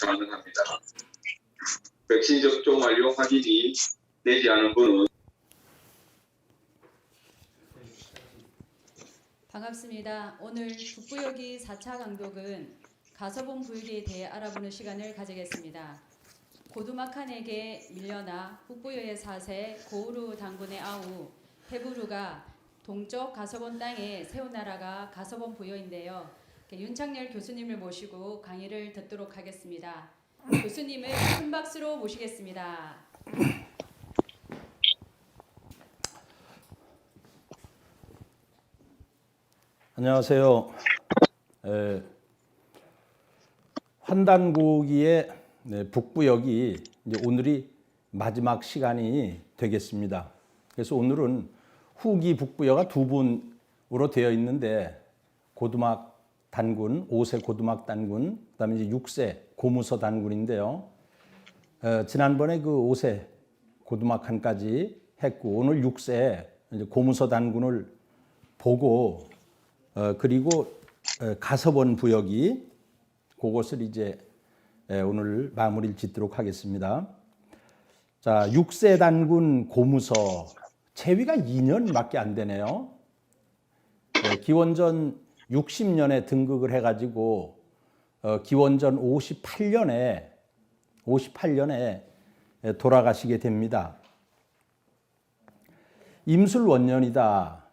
가능합니다. 백신 접종 완료 확인이 되지 않은 분은 반갑습니다. 오늘 북부여기 4차 강독은 가서본 부역에 대해 알아보는 시간을 가지겠습니다. 고두막한에게 밀려나 북부여의 4세 고우루 당군의 아우 헤부루가 동쪽 가서본 땅에 세운 나라가 가서본 부여인데요. 윤창렬 교수님을 모시고 강의를 듣도록 하겠습니다. 교수님을 큰 박수로 모시겠습니다. 안녕하세요. 환단고기의 북부역이 이제 오늘이 마지막 시간이 되겠습니다. 그래서 오늘은 후기 북부여가 두 분으로 되어 있는데 고두막 단군, 5세 고두막 단군, 그다음에 이제 6세 고무서 단군인데요. 지난번에 그 5세 고두막 한까지 했고 오늘 6세 이제 고무서 단군을 보고 그리고 가서본 부역이 그것을 이제 오늘 마무리를 짓도록 하겠습니다. 자, 6세 단군 고무서 채위가 2년밖에 안 되네요. 기원전 60년에 등극을 해가지고 기원전 58년에 돌아가시게 됩니다. 임술원년이다.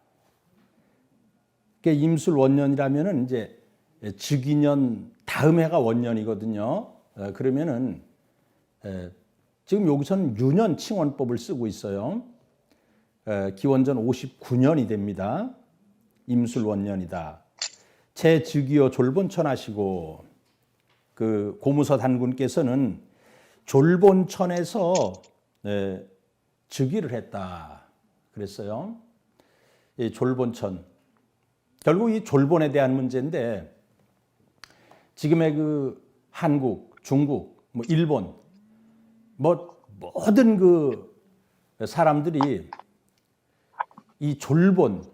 임술원년이라면은 이제 즉위년 다음 해가 원년이거든요. 그러면은 지금 여기서는 유년 칭원법을 쓰고 있어요. 기원전 59년이 됩니다. 임술원년이다. 제즉위요 졸본천하시고 그 고무서 단군께서는 졸본천에서 즉위를 했다 그랬어요. 이 졸본천. 결국 이 졸본에 대한 문제인데 지금의 그 한국, 중국, 뭐 일본, 뭐 모든 그 사람들이 이 졸본,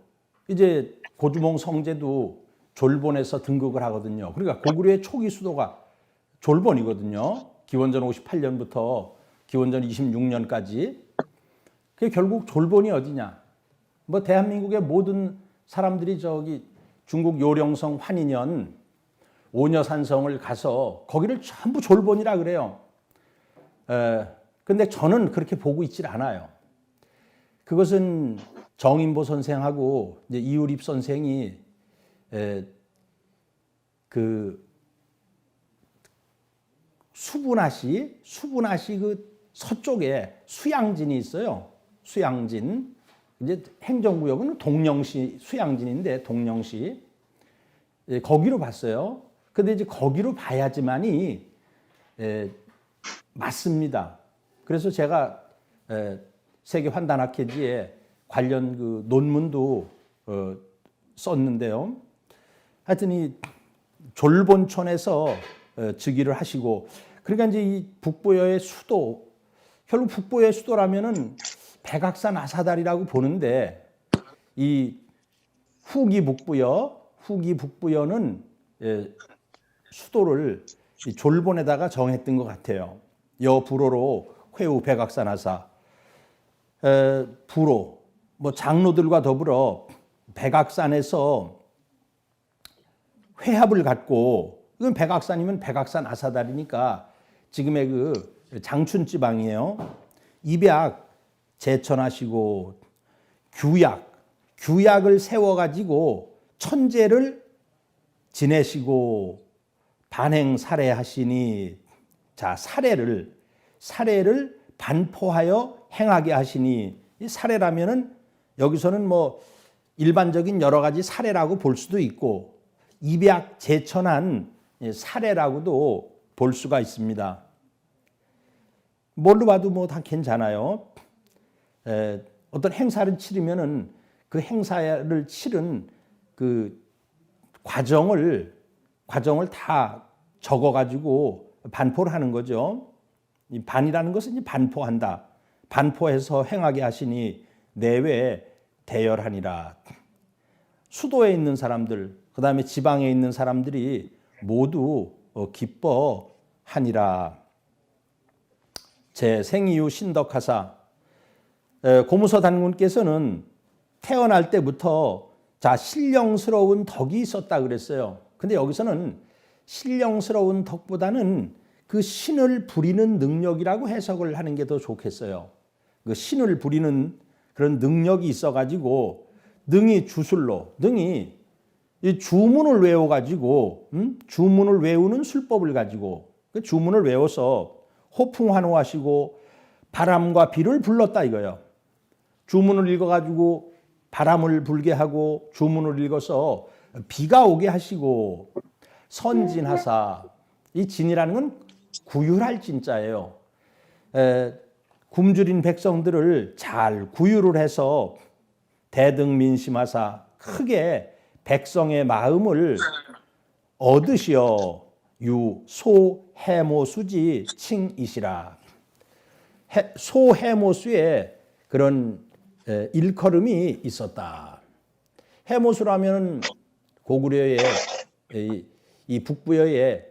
이제 고주몽 성제도 졸본에서 등극을 하거든요. 그러니까 고구려의 초기 수도가 졸본이거든요. 기원전 58년부터 기원전 26년까지. 그게 결국 졸본이 어디냐? 뭐 대한민국의 모든 사람들이 저기 중국 요령성 환인현 오녀산성을 가서 거기를 전부 졸본이라 그래요. 근데 저는 그렇게 보고 있질 않아요. 그것은 정인보 선생하고 이제 이유립 선생이 그 수분하시 그 서쪽에 수양진이 있어요. 수양진. 이제 행정구역은 동령시 수양진인데 동령시 거기로 봤어요. 근데 이제 거기로 봐야지만이 맞습니다. 그래서 제가 세계 환단학회지에 관련 그 논문도 썼는데요. 하여튼 이 졸본천에서 즉위를 하시고 그러니까 이제 이 북부여의 수도 결국 북부여의 수도라면은 백악산 아사달이라고 보는데 이 후기 북부여는 수도를 이 졸본에다가 정했던 것 같아요. 여불호로 회우 백악산 아사 불호 뭐 장로들과 더불어 백악산에서 회합을 갖고 이건 백악산이면 백악산 아사달이니까 지금의 그 장춘 지방이에요. 입약 제천하시고 규약을 세워가지고 천제를 지내시고 반행 살해하시니 자 사례를 반포하여 행하게 하시니 이 사례라면은 여기서는 뭐 일반적인 여러 가지 사례라고 볼 수도 있고 입약 제천한 사례라고도 볼 수가 있습니다. 뭘로 봐도 뭐 다 괜찮아요. 어떤 행사를 치르면은 그 행사를 치른 그 과정을 다 적어가지고 반포를 하는 거죠. 이 반이라는 것은 이제 반포한다. 반포해서 행하게 하시니 내외 대열하니라. 수도에 있는 사람들, 그 다음에 지방에 있는 사람들이 모두 기뻐 하니라. 제 생이유 신덕하사. 고무서 단군께서는 태어날 때부터 자 신령스러운 덕이 있었다 그랬어요. 근데 여기서는 신령스러운 덕보다는 그 신을 부리는 능력이라고 해석을 하는 게 더 좋겠어요. 그 신을 부리는 그런 능력이 있어가지고 능히 주술로, 능히 이 주문을 외워가지고 주문을 외우는 술법을 가지고 그 주문을 외워서 호풍환호하시고 바람과 비를 불렀다 이거예요. 주문을 읽어가지고 바람을 불게 하고 주문을 읽어서 비가 오게 하시고 선진하사. 이 진이라는 건 구휼할 진자예요. 굶주린 백성들을 잘 구휼을 해서 대등민심하사 크게 백성의 마음을 얻으시어 유 소해모수지 칭이시라. 소해모수에 그런 일컬음이 있었다. 해모수라면 고구려의 이 북부여의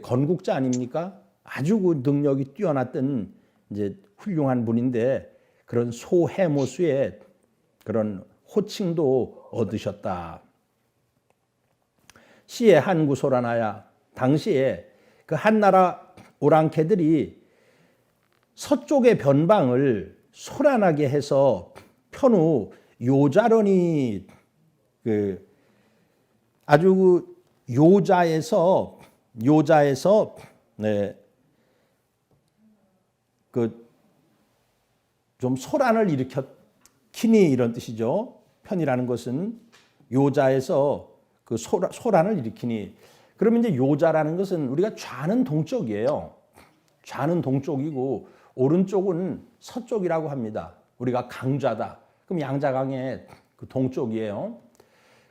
건국자 아닙니까? 아주 그 능력이 뛰어났던 이제 훌륭한 분인데 그런 소해모수의 그런 호칭도 얻으셨다. 시의 한구소라나야. 당시에 그 한나라 오랑캐들이 서쪽의 변방을 소란하게 해서 편후 요자론이 그 아주 그 요자에서 네, 그 좀 소란을 일으켰키니 이런 뜻이죠. 편이라는 것은 요자에서 그 소란을 일으키니. 그러면 이제 요자라는 것은 우리가 좌는 동쪽이에요. 좌는 동쪽이고 오른쪽은 서쪽이라고 합니다. 우리가 강좌다. 그럼 양자강의 그 동쪽이에요.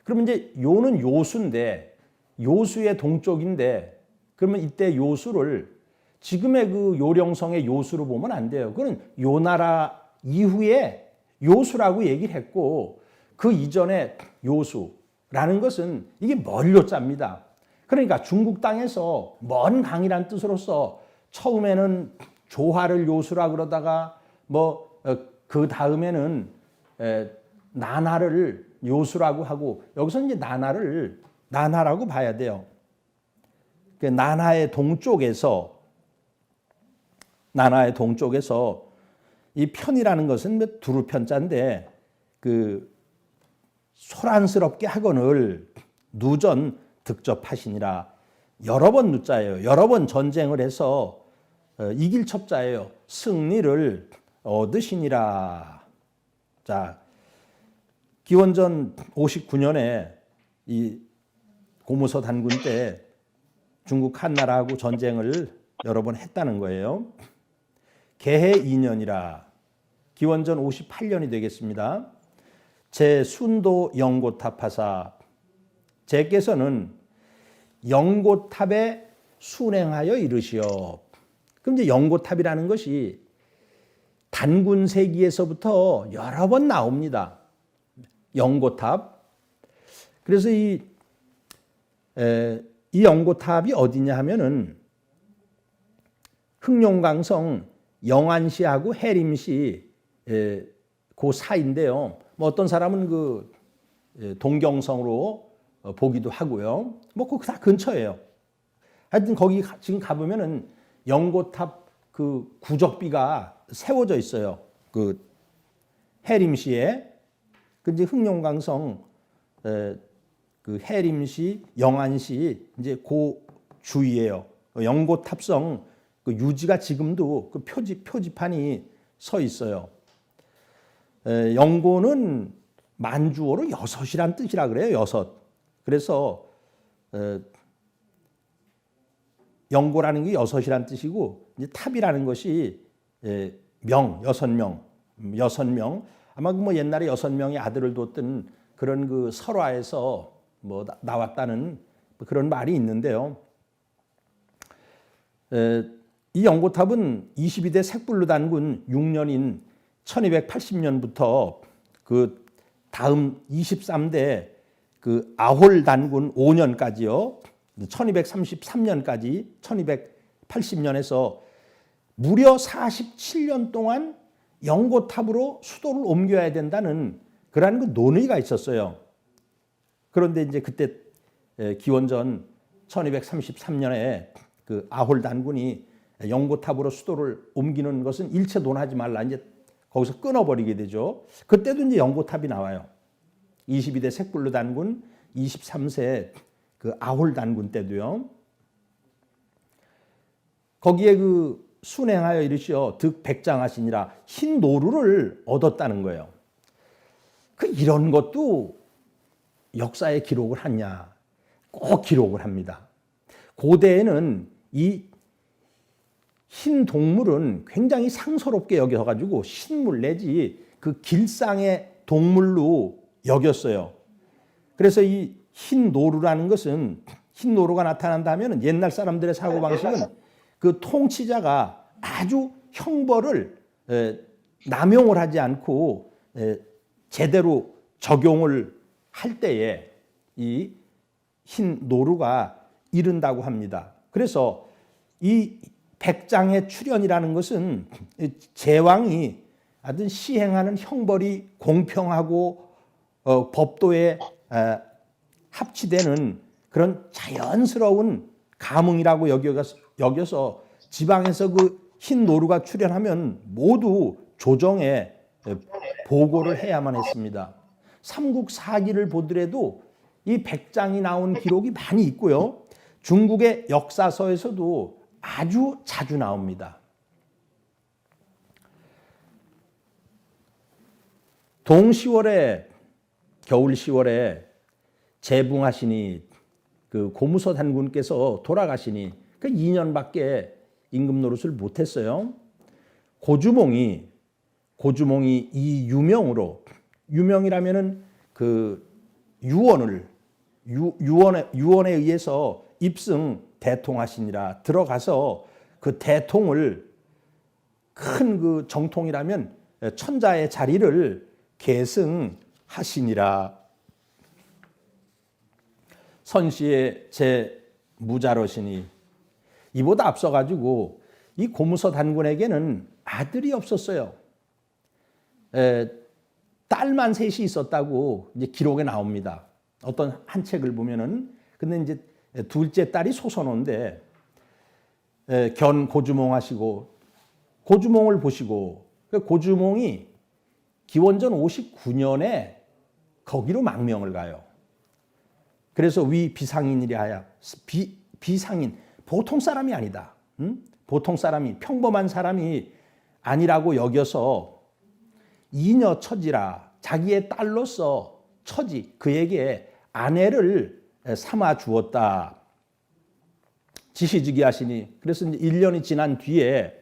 그러면 이제 요는 요수인데 요수의 동쪽인데 그러면 이때 요수를 지금의 그 요령성의 요수로 보면 안 돼요. 그건 요나라 이후에 요수라고 얘기를 했고 그 이전에 요수라는 것은 이게 멀 요자입니다. 그러니까 중국 땅에서 먼 강이란 뜻으로서 처음에는 조화를 요수라 그러다가 뭐 그 다음에는 나나를 요수라고 하고 여기서 이제 나나라고 봐야 돼요. 나나의 동쪽에서 이 편이라는 것은 두루 편자인데 그 소란스럽게 하거늘 누전 득접하시니라. 여러 번 누자예요. 여러 번 전쟁을 해서 이길 첩자예요. 승리를 얻으시니라. 자, 기원전 59년에 이 고무서 단군 때 중국 한나라하고 전쟁을 여러 번 했다는 거예요. 개해 2년이라. 기원전 58년이 되겠습니다. 제 순도 영고탑하사. 제께서는 영고탑에 순행하여 이르시어. 그럼 이제 영고탑이라는 것이 단군세기에서부터 여러 번 나옵니다. 영고탑. 그래서 이 영고탑이 어디냐 하면은 흥룡강성 영안시하고 해림시 그 사이인데요. 뭐 어떤 사람은 그 동경성으로 보기도 하고요. 뭐 그 다 근처예요. 하여튼 거기 지금 가보면은 영고탑 그 구적비가 세워져 있어요. 그 해림시에. 그 이제 흥룡강성 그 해림시, 영안시 이제 그 주위예요. 영고탑성 그 유지가 지금도 그 표지판이 서 있어요. 영고는 만주어로 여섯이란 뜻이라 그래요. 여섯. 그래서 영고라는 게 여섯이란 뜻이고 이제 탑이라는 것이 여섯 명. 아마 뭐 옛날에 6명의 아들을 뒀던 그런 그 설화에서 뭐 나왔다는 그런 말이 있는데요. 이 영고탑은 22대 색불로 단군 6년인 1280년부터 그 다음 23대 그 아홀 단군 5년까지요. 1233년까지 80년에서 무려 47년 동안 영고탑으로 수도를 옮겨야 된다는 그러한 그 논의가 있었어요. 그런데 이제 그때 기원전 1233년에 그 아홀 단군이 영고탑으로 수도를 옮기는 것은 일체 논하지 말라, 이제 거기서 끊어버리게 되죠. 그때도 이제 영고탑이 나와요. 22대 색불로 단군, 23세 그 아홀 단군 때도요. 거기에 그 순행하여 이르시어 득백장하시니라 흰 노루를 얻었다는 거예요. 그 이런 것도 역사에 기록을 하냐? 꼭 기록을 합니다. 고대에는 이 흰 동물은 굉장히 상서롭게 여겨가지고 신물 내지 그 길상의 동물로 여겼어요. 그래서 이 흰 노루라는 것은, 흰 노루가 나타난다 하면 옛날 사람들의 사고방식은 그 통치자가 아주 형벌을 남용을 하지 않고 제대로 적용을 할 때에 이 흰 노루가 이른다고 합니다. 그래서 이 백장의 출현이라는 것은 제왕이 하여튼 시행하는 형벌이 공평하고 법도에 합치되는 그런 자연스러운 감흥이라고 여겨서 지방에서 그 흰 노루가 출현하면 모두 조정에 보고를 해야만 했습니다. 삼국사기를 보더라도 이 백장이 나온 기록이 많이 있고요. 중국의 역사서에서도 아주 자주 나옵니다. 동 10월에, 겨울 10월에 재붕하시니 그 고무서 단군께서 돌아가시니 그 2년밖에 임금 노릇을 못했어요. 고주몽이 이 유명으로, 유명이라면은 그 유언에 의해서 입승 대통하시니라 들어가서 그 대통을, 큰 그 정통이라면 천자의 자리를 계승하시니라. 선시의 제 무자러시니, 이보다 앞서가지고 이 고무서 단군에게는 아들이 없었어요. 딸만 셋이 있었다고 이제 기록에 나옵니다. 어떤 한 책을 보면은. 근데 이제 둘째 딸이 소선호인데 견 고주몽 하시고, 고주몽을 보시고, 고주몽이 기원전 59년에 거기로 망명을 가요. 그래서 위 비상인이라 하여, 비상인, 보통 사람이 아니다. 보통 사람이, 평범한 사람이 아니라고 여겨서 이녀 처지라, 자기의 딸로서 처지, 그에게 아내를 삼아 주었다. 지시즉위하시니, 그래서 이제 1년이 지난 뒤에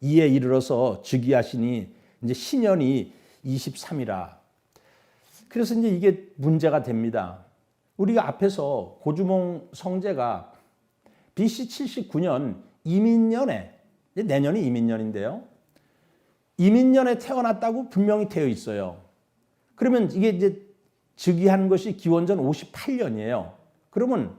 이에 이르러서 즉위하시니 이제 신년이 23이라. 그래서 이제 이게 문제가 됩니다. 우리가 앞에서 고주몽 성제가 BC 79년 이민년에, 내년이 이민년인데요. 이민년에 태어났다고 분명히 되어 있어요. 그러면 이게 이제 즉위한 것이 기원전 58년이에요. 그러면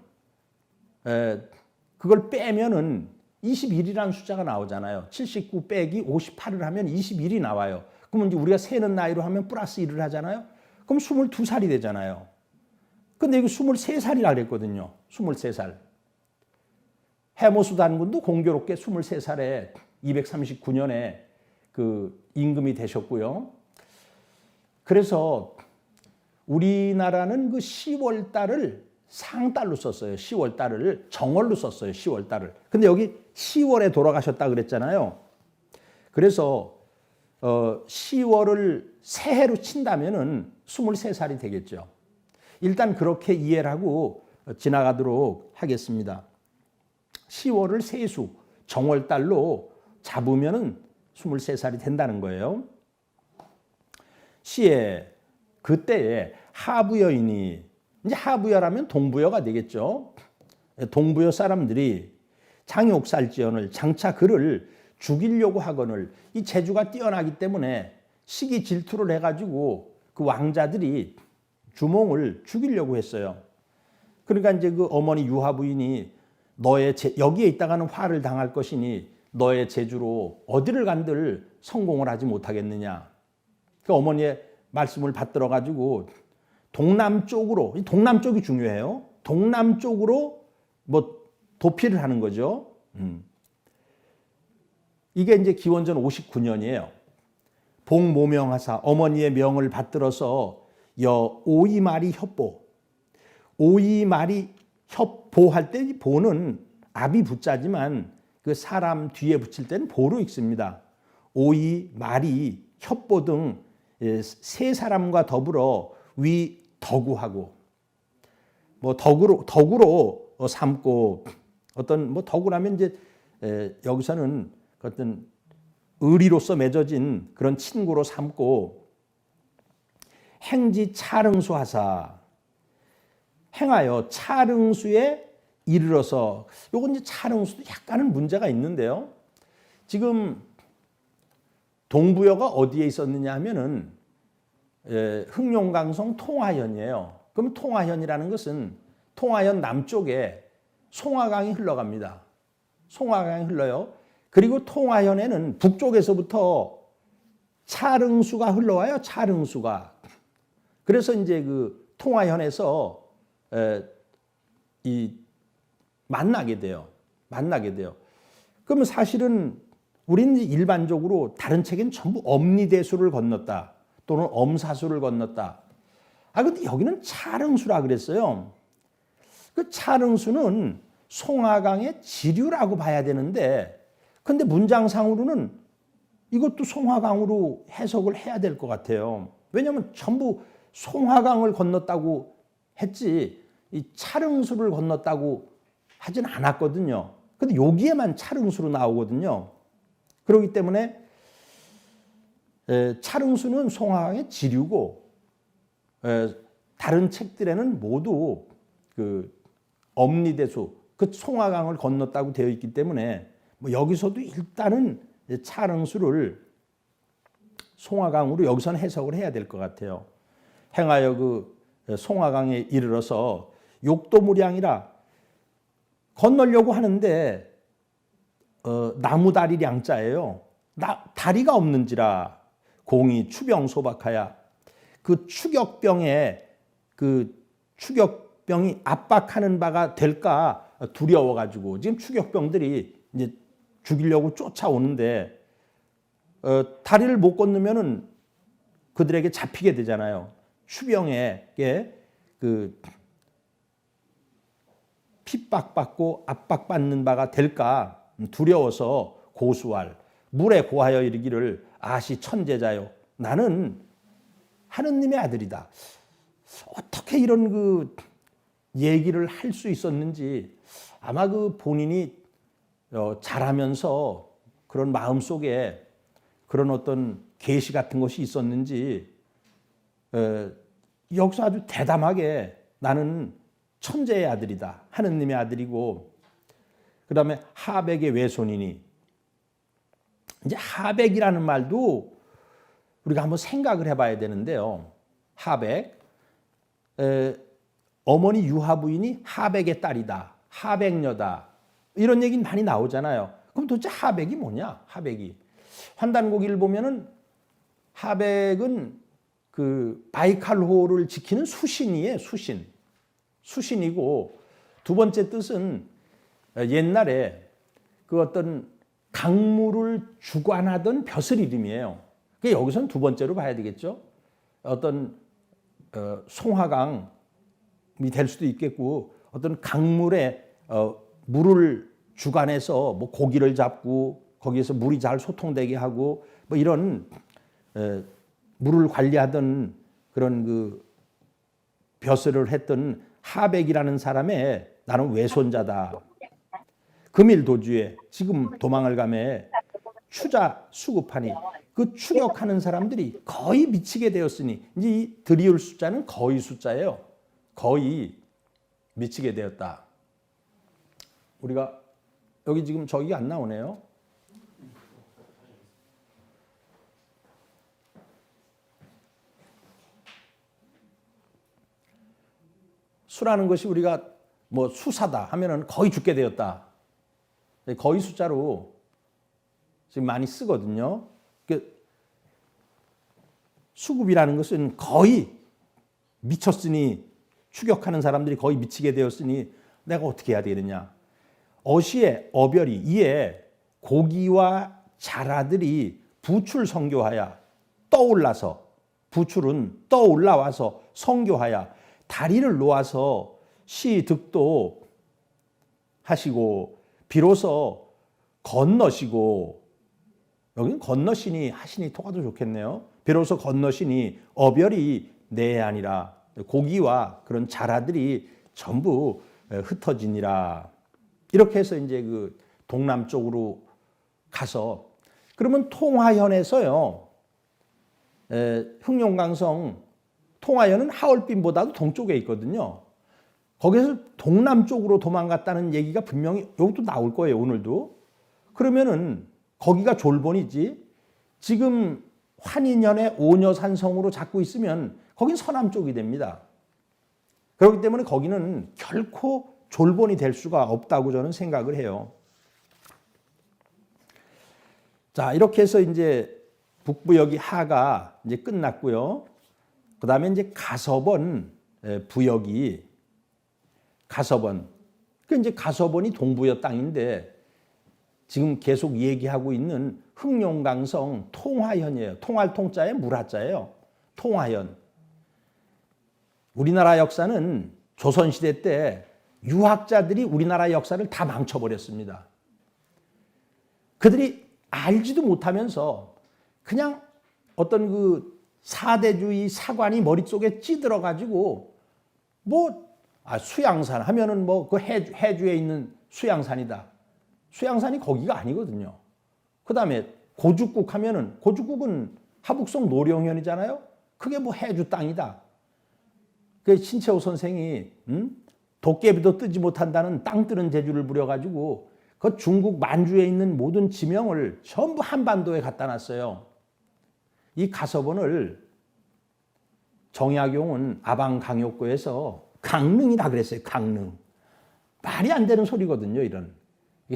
그걸 빼면은 21이라는 숫자가 나오잖아요. 79 빼기 58을 하면 21이 나와요. 그러면 이제 우리가 세는 나이로 하면 플러스 1을 하잖아요. 그럼 22살이 되잖아요. 근데 이거 23살이라 그랬거든요. 23살. 해모수 단군도 공교롭게 23살에 239년에 그 임금이 되셨고요. 그래서 우리나라는 그 10월 달을 상달로 썼어요. 10월 달을 정월로 썼어요. 10월 달을. 근데 여기 10월에 돌아가셨다 그랬잖아요. 그래서 10월을 새해로 친다면은 23살이 되겠죠. 일단 그렇게 이해를 하고 지나가도록 하겠습니다. 10월을 세수, 정월달로 잡으면은 23살이 된다는 거예요. 시에 그때에 하부여인이, 이제 하부여라면 동부여가 되겠죠. 동부여 사람들이 장욕살지언을, 장차 그를 죽이려고 하거늘, 이 재주가 뛰어나기 때문에 시기 질투를 해가지고 그 왕자들이 주몽을 죽이려고 했어요. 그러니까 이제 그 어머니 유하 부인이 여기에 있다가는 화를 당할 것이니 너의 재주로 어디를 간들 성공을 하지 못하겠느냐. 그 어머니의 말씀을 받들어 가지고 동남쪽으로, 동남쪽이 중요해요. 동남쪽으로 뭐 도피를 하는 거죠. 이게 이제 기원전 59년이에요. 복모명하사 어머니의 명을 받들어서 오이말이 협보. 오이말이 협보할 때 이 보는 압이 붙자지만 그 사람 뒤에 붙일 때는 보로 읽습니다. 오이말이 협보 등 세 사람과 더불어 위 덕우하고 뭐 덕으로 삼고 어떤 뭐 덕우라면 이제 여기서는 어떤 의리로서 맺어진 그런 친구로 삼고 행지 차릉수하사 행하여 차릉수에 이르러서 요건 이제 차릉수도 약간은 문제가 있는데요. 지금 동부여가 어디에 있었느냐 하면은 흥룡강성 통화현이에요. 그럼 통화현이라는 것은 통화현 남쪽에 송화강이 흘러갑니다. 송화강이 흘러요. 그리고 통화현에는 북쪽에서부터 차릉수가 흘러와요. 차릉수가. 그래서 이제 그 통화현에서 만나게 돼요. 그러면 사실은 우리는 일반적으로 다른 책엔 전부 엄니대수를 건넜다. 또는 엄사수를 건넜다. 근데 여기는 차릉수라 그랬어요. 그 차릉수는 송화강의 지류라고 봐야 되는데, 근데 문장상으로는 이것도 송화강으로 해석을 해야 될 것 같아요. 왜냐하면 전부 송화강을 건넜다고 했지, 이 차릉수를 건넜다고 하진 않았거든요. 근데 여기에만 차릉수로 나오거든요. 그렇기 때문에 차릉수는 송화강의 지류고 다른 책들에는 모두 그 엄니대수, 그 송화강을 건넜다고 되어 있기 때문에 뭐 여기서도 일단은 차릉수를 송화강으로 여기서는 해석을 해야 될 것 같아요. 행하여 그 송화강에 이르러서 욕도무량이라 건너려고 하는데 나무다리 량자예요. 다리가 없는지라 공이 추병소박하야. 그 추격병이 압박하는 바가 될까 두려워가지고 지금 추격병들이 이제 죽이려고 쫓아오는데 다리를 못 건너면은 그들에게 잡히게 되잖아요. 추병에게 그 핍박받고 압박받는 바가 될까 두려워서 고수할 물에 고하여 이르기를 아시 천재자요. 나는 하느님의 아들이다. 어떻게 이런 그 얘기를 할 수 있었는지 아마 그 본인이 자라면서 그런 마음속에 그런 어떤 계시 같은 것이 있었는지 여기서 아주 대담하게 나는 천재의 아들이다. 하느님의 아들이고 그 다음에 하백의 외손이니 이제 하백이라는 말도 우리가 한번 생각을 해봐야 되는데요. 하백 어머니 유하 부인이 하백의 딸이다. 하백녀다. 이런 얘기는 많이 나오잖아요. 그럼 도대체 하백이 뭐냐? 하백이 환단고기를 보면은 하백은 그 바이칼호를 지키는 수신이에요. 수신이고 두 번째 뜻은 옛날에 그 어떤 강물을 주관하던 벼슬 이름이에요. 그러니까 여기서는 두 번째로 봐야 되겠죠. 어떤 송화강이 될 수도 있겠고 어떤 강물에 물을 주관해서 뭐 고기를 잡고 거기에서 물이 잘 소통되게 하고 뭐 이런 물을 관리하던 그런 그 벼슬을 했던 하백이라는 사람의 나는 외손자다. 금일도주에 지금 도망을 가매 추자 수급하니 그 추격하는 사람들이 거의 미치게 되었으니 이제 이 드리울 숫자는 거의 숫자예요. 거의 미치게 되었다. 우리가 여기 지금 저기가 안 나오네요. 수라는 것이 우리가 뭐 수사다 하면은 거의 죽게 되었다. 거의 숫자로 지금 많이 쓰거든요. 수급이라는 것은 거의 미쳤으니 추격하는 사람들이 거의 미치게 되었으니 내가 어떻게 해야 되느냐. 어시의 어별이 이에 고기와 자라들이 부출 성교하여 떠올라서 부출은 떠올라와서 성교하여 다리를 놓아서 시득도 하시고 비로소 건너시고 여기는 건너시니 하시니 토가도 좋겠네요. 비로소 건너시니 어별이 내 아니라 고기와 그런 자라들이 전부 흩어지니라. 이렇게 해서 이제 그 동남쪽으로 가서 그러면 통화현에서요. 흑룡강성 통화현은 하얼빈보다도 동쪽에 있거든요. 거기서 동남쪽으로 도망갔다는 얘기가 분명히 여기도 나올 거예요. 오늘도. 그러면은 거기가 졸본이지. 지금 환인현의 오녀산성으로 잡고 있으면 거긴 서남쪽이 됩니다. 그렇기 때문에 거기는 결코 졸본이 될 수가 없다고 저는 생각을 해요. 자, 이렇게 해서 이제 북부역이 하가 이제 끝났고요. 그 다음에 이제 가서번 부역이 가서번. 그 이제 가서번이 동부역 땅인데 지금 계속 얘기하고 있는 흑룡강성 통화현이에요. 통할 통자에 물하자예요. 통화현. 우리나라 역사는 조선시대 때 유학자들이 우리나라 역사를 다 망쳐버렸습니다. 그들이 알지도 못하면서 그냥 어떤 그 사대주의 사관이 머릿속에 찌들어가지고 수양산 하면은 뭐 그 해주에 있는 수양산이다. 수양산이 거기가 아니거든요. 그 다음에 고죽국 하면은 고죽국은 하북성 노령현이잖아요. 그게 뭐 해주 땅이다. 그 신채호 선생이 도깨비도 뜨지 못한다는 땅 뜨는 재주를 부려가지고 그 중국 만주에 있는 모든 지명을 전부 한반도에 갖다 놨어요. 이 가서본을 정약용은 아방강요구에서 강릉이라 그랬어요. 강릉. 말이 안 되는 소리거든요. 이런.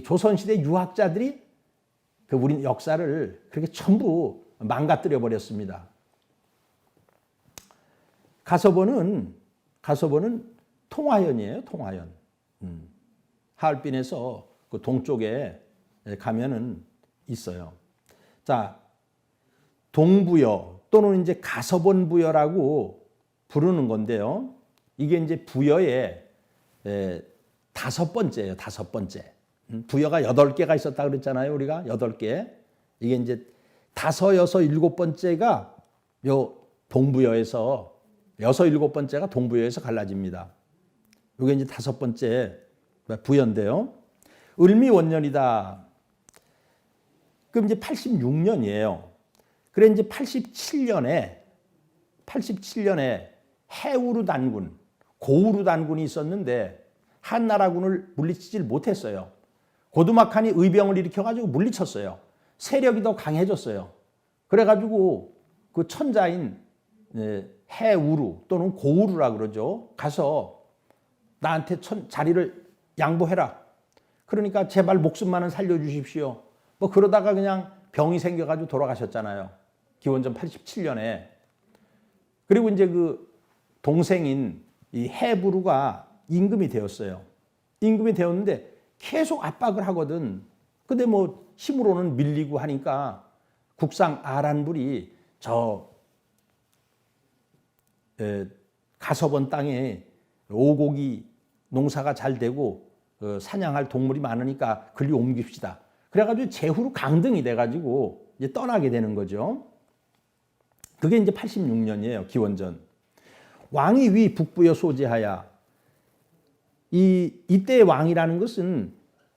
조선시대 유학자들이 그 우리 역사를 그렇게 전부 망가뜨려 버렸습니다. 가서본은 통화현이에요. 통화현. 하얼빈에서 그 동쪽에 가면은 있어요. 자, 동부여 또는 이제 가서본 부여라고 부르는 건데요. 이게 이제 부여의 5번째예요. 5번째. 부여가 8개가 있었다 그랬잖아요. 우리가 8개. 이게 이제 5, 6, 7번째가 요 동부여에서 6, 7번째가 동부여에서 갈라집니다. 이게 이제 5번째 부여인데요. 을미원년이다. 그럼 이제 86년이에요. 그래 이제 87년에 해우루 단군, 고우루 단군이 있었는데 한나라군을 물리치질 못했어요. 고두막한이 의병을 일으켜가지고 물리쳤어요. 세력이 더 강해졌어요. 그래가지고 그 천자인 해우루 또는 고우루라 그러죠. 가서 나한테 자리를 양보해라. 그러니까 제발 목숨만은 살려주십시오. 뭐 그러다가 그냥 병이 생겨가지고 돌아가셨잖아요. 기원전 87년에. 그리고 이제 그 동생인 이 해부루가 임금이 되었어요. 임금이 되었는데 계속 압박을 하거든. 근데 뭐 힘으로는 밀리고 하니까 국상 아란불이 저 가서번 땅에 오고기 농사가 잘 되고 사냥할 동물이 많으니까 글리 옮깁시다. 그래가지고 제후로 강등이 돼가지고 이제 떠나게 되는 거죠. 그게 이제 86년이에요. 기원전. 왕이 위 북부여 소재하야. 이때의 왕이라는 것은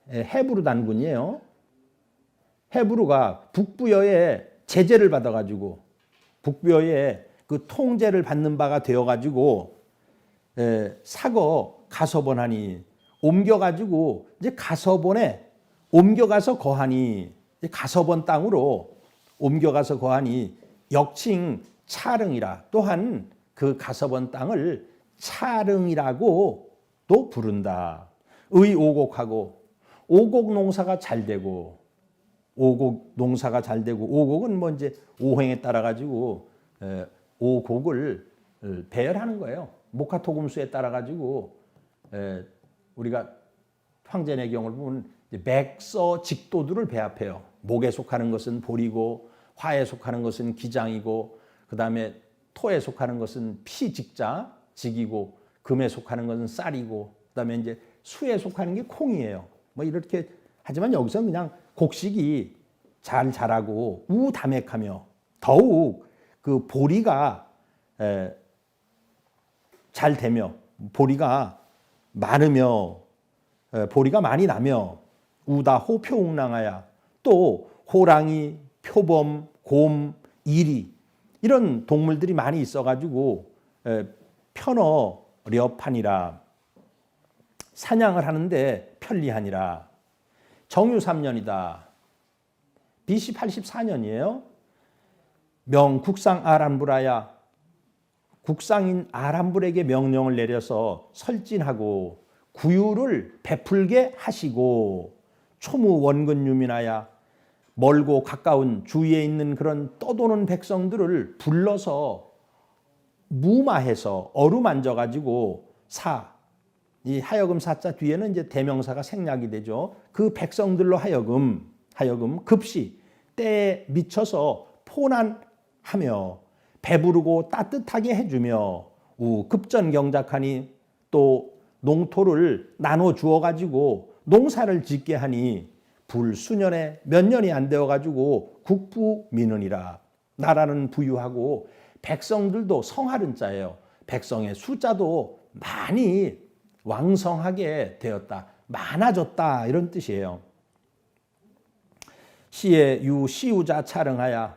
해부루 단군이에요. 해부루가 북부여의 제재를 받아가지고 북부여의 그 통제를 받는 바가 되어가지고 사거 가서본하니 옮겨가지고 이제 가서본에 옮겨가서 거하니 가서본 땅으로 옮겨가서 거하니 역칭 차릉이라. 또한 그 가서본 땅을 차릉이라고 부른다. 의오곡하고 오곡 농사가 잘 되고 오곡 농사가 잘 되고 오곡은 뭐 이제 오행에 따라 가지고 오곡을 배열하는 거예요. 목화토금수에 따라 가지고 우리가 황제내경을 보면 맥서 직도들을 배합해요. 목에 속하는 것은 보리고 화에 속하는 것은 기장이고 그다음에 토에 속하는 것은 피직자 직이고 금에 속하는 것은 쌀이고 그다음에 이제 수에 속하는 게 콩이에요. 뭐 이렇게 하지만 여기서 그냥 곡식이 잘 자라고 우다맥하며 더욱 그 보리가 잘 되며 보리가 많으며 보리가 많이 나며 우다 호표웅랑하야 또 호랑이, 표범, 곰, 이리 이런 동물들이 많이 있어가지고 편어렵하니라 사냥을 하는데 편리하니라. 정유 3년이다. BC 84년이에요. 명 국상 아람불하야 국상인 아람불에게 명령을 내려서 설진하고 구유를 베풀게 하시고 초무 원근 유민하야 멀고 가까운 주위에 있는 그런 떠도는 백성들을 불러서 무마해서 어루만져 가지고 이 하여금 사자 뒤에는 이제 대명사가 생략이 되죠. 그 백성들로 하여금 급시 때에 미쳐서 포난하며 배부르고 따뜻하게 해주며 급전경작하니 또 농토를 나눠 주어 가지고 농사를 짓게 하니 불수년에 몇 년이 안 되어 가지고 국부민은이라. 나라는 부유하고 백성들도 성하른 자예요. 백성의 숫자도 많이 왕성하게 되었다. 많아졌다 이런 뜻이에요. 시에 유시우자 촬영하야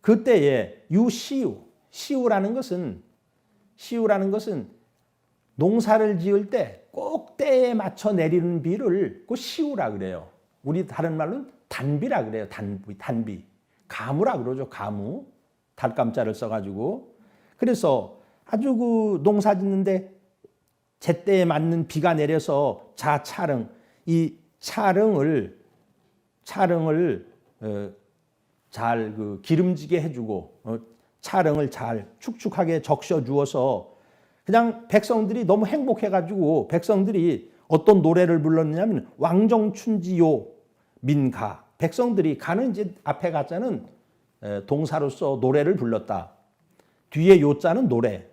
그때에 시우라는 것은 농사를 지을 때 꼭 때에 맞춰 내리는 비를 그 시우라 그래요. 우리 다른 말로는 단비라 그래요. 단비. 가무라 그러죠. 가무. 달감자를 써가지고. 그래서 아주 그 농사 짓는데 제때에 맞는 비가 내려서 자차릉 이 차릉을 잘 그 기름지게 해주고 차릉을 잘 축축하게 적셔 주어서 그냥 백성들이 너무 행복해가지고 백성들이 어떤 노래를 불렀냐면 왕정춘지요 민가. 백성들이 가는 이제 앞에 가자는 동사로서 노래를 불렀다. 뒤에 요자는 노래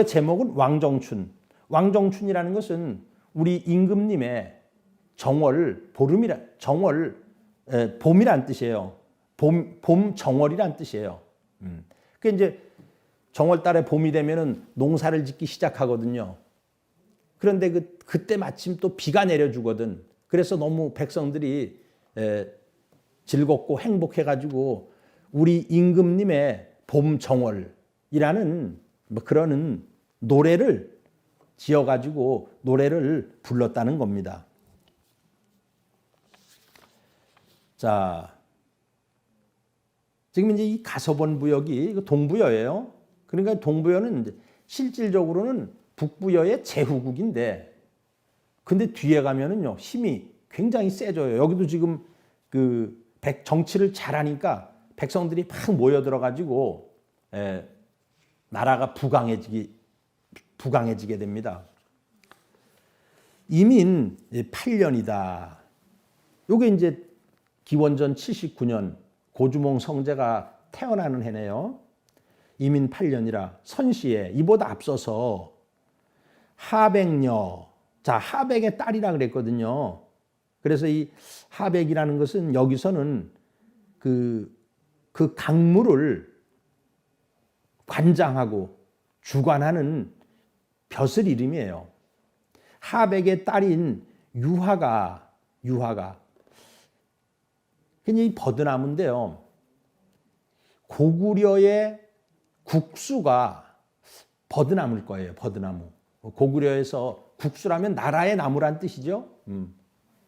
제목은 왕정춘. 왕정춘이라는 것은 우리 임금님의 정월 봄이란 뜻이에요. 봄 정월이란 뜻이에요. 그 이제 정월달에 봄이 되면은 농사를 짓기 시작하거든요. 그런데 그때 마침 또 비가 내려주거든. 그래서 너무 백성들이 즐겁고 행복해가지고 우리 임금님의 봄 정월이라는 뭐 그런 노래를 지어가지고 노래를 불렀다는 겁니다. 자, 지금 이제 이 가서본 부역이 동부여예요. 그러니까 동부여는 실질적으로는 북부여의 제후국인데, 근데 뒤에 가면은요 힘이 굉장히 세져요. 여기도 지금 그 정치를 잘하니까 백성들이 막 모여 들어가지고 나라가 부강해지게 됩니다. 이민 8년이다. 요게 이제 기원전 79년 고주몽 성제가 태어나는 해네요. 이민 8년이라 선시에 이보다 앞서서 하백녀. 자, 하백의 딸이라 그랬거든요. 그래서 이 하백이라는 것은 여기서는 그 강물을 관장하고 주관하는 벼슬 이름이에요. 하백의 딸인 유화가 그냥 이 버드나무인데요. 고구려의 국수가 버드나무일 거예요. 버드나무. 고구려에서 국수라면 나라의 나무란 뜻이죠.